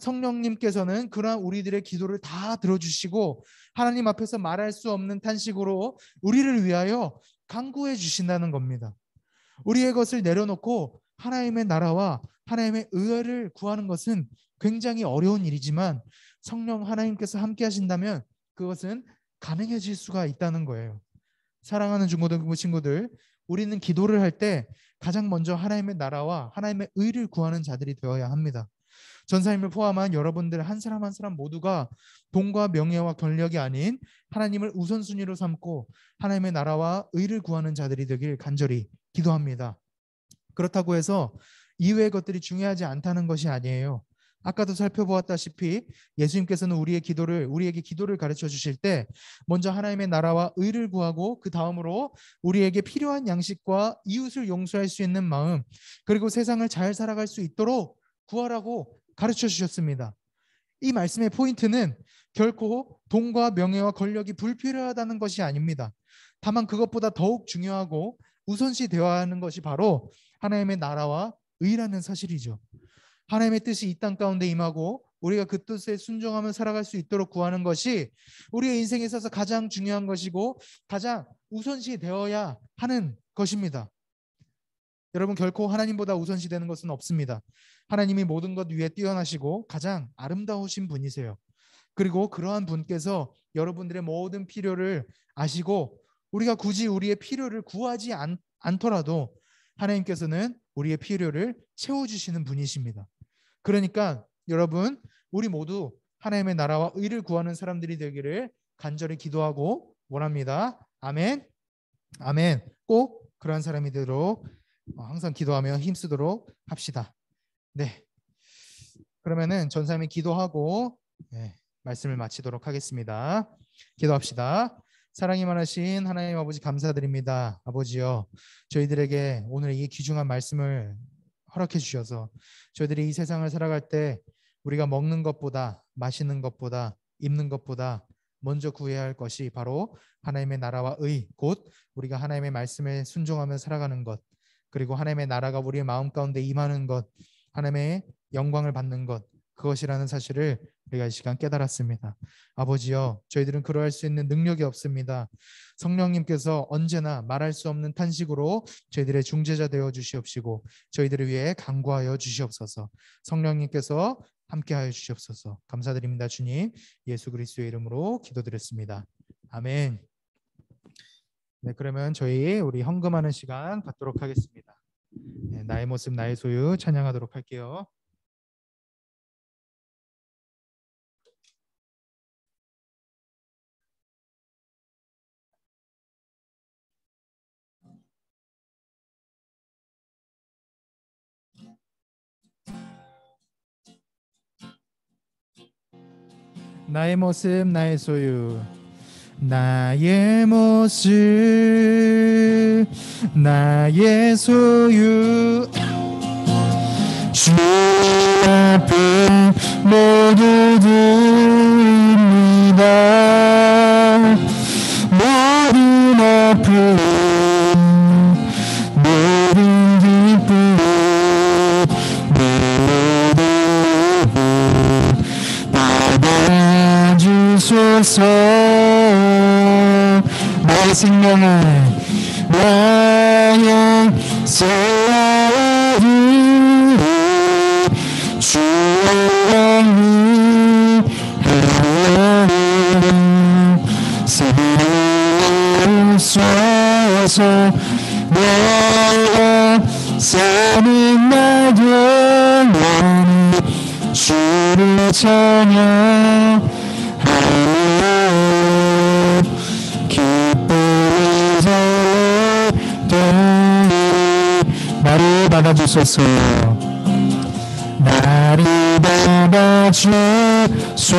성령님께서는 그러한 우리들의 기도를 다 들어주시고 하나님 앞에서 말할 수 없는 탄식으로 우리를 위하여 간구해 주신다는 겁니다. 우리의 것을 내려놓고 하나님의 나라와 하나님의 의를 구하는 것은 굉장히 어려운 일이지만 성령 하나님께서 함께 하신다면 그것은 가능해질 수가 있다는 거예요. 사랑하는 중고등부 친구들, 우리는 기도를 할 때 가장 먼저 하나님의 나라와 하나님의 의를 구하는 자들이 되어야 합니다. 전사님을 포함한 여러분들 한 사람 한 사람 모두가 돈과 명예와 권력이 아닌 하나님을 우선순위로 삼고 하나님의 나라와 의를 구하는 자들이 되길 간절히 기도합니다. 그렇다고 해서 이외의 것들이 중요하지 않다는 것이 아니에요. 아까도 살펴보았다시피 예수님께서는 우리에게 기도를 가르쳐 주실 때 먼저 하나님의 나라와 의를 구하고 그 다음으로 우리에게 필요한 양식과 이웃을 용서할 수 있는 마음 그리고 세상을 잘 살아갈 수 있도록 구하라고 가르쳐 주셨습니다. 이 말씀의 포인트는 결코 돈과 명예와 권력이 불필요하다는 것이 아닙니다. 다만 그것보다 더욱 중요하고 우선시 되어야 하는 것이 바로 하나님의 나라와 의라는 사실이죠. 하나님의 뜻이 이 땅 가운데 임하고 우리가 그 뜻에 순종하며 살아갈 수 있도록 구하는 것이 우리의 인생에 있어서 가장 중요한 것이고 가장 우선시 되어야 하는 것입니다. 여러분, 결코 하나님보다 우선시 되는 것은 없습니다. 하나님이 모든 것 위에 뛰어나시고 가장 아름다우신 분이세요. 그리고 그러한 분께서 여러분들의 모든 필요를 아시고 우리가 굳이 우리의 필요를 구하지 않더라도 하나님께서는 우리의 필요를 채워주시는 분이십니다. 그러니까 여러분, 우리 모두 하나님의 나라와 의를 구하는 사람들이 되기를 간절히 기도하고 원합니다. 아멘. 아멘. 꼭 그러한 사람이 되도록 항상 기도하며 힘쓰도록 합시다. 네. 그러면은 전사님이 기도하고 말씀을 마치도록 하겠습니다. 기도합시다. 사랑이 많으신 하나님 아버지 감사드립니다. 아버지요, 저희들에게 오늘 이 귀중한 말씀을 허락해 주셔서 저희들이 이 세상을 살아갈 때 우리가 먹는 것보다 마시는 것보다 입는 것보다 먼저 구해야 할 것이 바로 하나님의 나라와 의, 곧 우리가 하나님의 말씀에 순종하며 살아가는 것, 그리고 하나님의 나라가 우리의 마음 가운데 임하는 것, 하나님의 영광을 받는 것, 그것이라는 사실을 우리가 이 시간 깨달았습니다. 아버지여, 저희들은 그러할 수 있는 능력이 없습니다. 성령님께서 언제나 말할 수 없는 탄식으로 저희들의 중재자 되어 주시옵시고 저희들을 위해 간구하여 주시옵소서. 성령님께서 함께하여 주시옵소서. 감사드립니다. 주님, 예수 그리스도의 이름으로 기도드렸습니다. 아멘. 네, 그러면 우리 헌금하는 시간 갖도록 하겠습니다. 네, 나의 모습 나의 소유 찬양하도록 할게요. 나의 모습 나의 소유 나의 모습 나의 소유 주 앞에 모두 드립니다 모든 아픔 모든 기쁨 받아주소서 나의 생명을 나의 소유를 주의 세우소서 내가 사는 날 영원히 주를 찬양하며 기쁨이 되리 나를 받아주소서 나를 받아주소서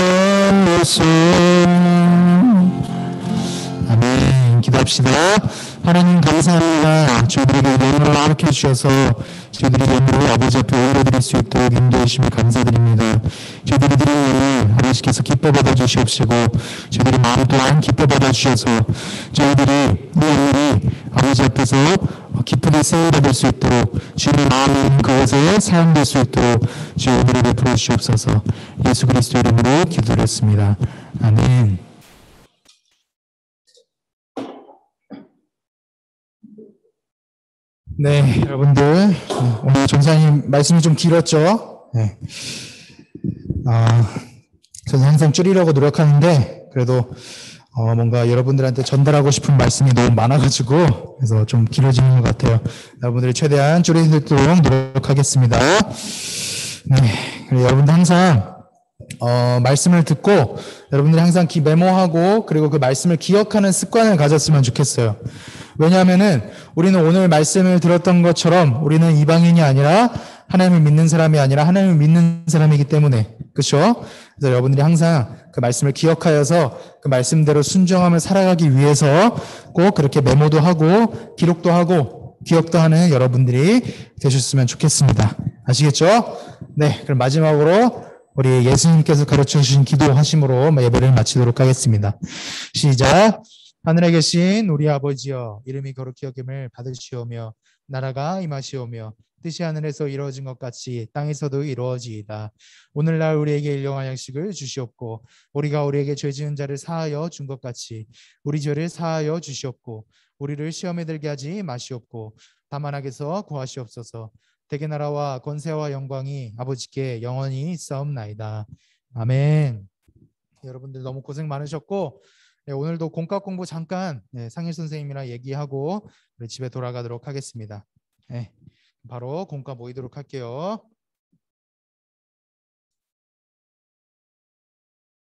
아멘. 기도합시다. 하나님 감사합니다. 저희들에게 예물을 허락해 주셔서 저희들이 예물을 아버지 앞에 올려드릴 수 있도록 인도해 주심을 감사드립니다. 저희들이 드린 예물 아버지께서 기뻐 받아 주시옵시고 저희들이 마음 또한 기뻐 받아 주셔서 저희들이 이 예물이 아버지 앞에서 기쁘게 쓰임받을 수 있도록 주님의 마음이 있는 그곳에 사용될 수 있도록 저희들에게 베풀어 주시옵소서. 예수 그리스도 이름으로 기도드렸습니다. 아멘. 네, 여러분들 오늘 전사님 말씀이 좀 길었죠? 네. 저는 항상 줄이려고 노력하는데 그래도 뭔가 여러분들한테 전달하고 싶은 말씀이 너무 많아가지고 그래서 좀 길어지는 것 같아요. 여러분들이 최대한 줄일 수 있도록 노력하겠습니다. 네, 여러분들 항상 말씀을 듣고 여러분들이 항상 메모하고 그리고 그 말씀을 기억하는 습관을 가졌으면 좋겠어요. 왜냐하면은 우리는 오늘 말씀을 들었던 것처럼 우리는 이방인이 아니라 하나님을 믿는 사람이 아니라 하나님을 믿는 사람이기 때문에 그렇죠? 그래서 여러분들이 항상 그 말씀을 기억하여서 그 말씀대로 순종하며 살아가기 위해서 꼭 그렇게 메모도 하고 기록도 하고 기억도 하는 여러분들이 되셨으면 좋겠습니다. 아시겠죠? 네, 그럼 마지막으로 우리 예수님께서 가르쳐 주신 기도하심으로 예배를 마치도록 하겠습니다. 시작. 하늘에 계신 우리 아버지여 이름이 거룩히 여김을 받으시오며 나라가 임하시오며 뜻이 하늘에서 이루어진 것 같이 땅에서도 이루어지이다. 오늘날 우리에게 일용할 양식을 주시옵고 우리가 우리에게 죄 지은 자를 사하여 준 것 같이 우리 죄를 사하여 주시옵고 우리를 시험에 들게 하지 마시옵고 다만 악에서 구하시옵소서. 대개 나라와 권세와 영광이 아버지께 영원히 있사옵나이다. 아멘. 여러분들 너무 고생 많으셨고 네, 오늘도 공과 공부 잠깐 상일 선생님이랑 얘기하고 우리 집에 돌아가도록 하겠습니다. 네, 바로 공과 모이도록 할게요.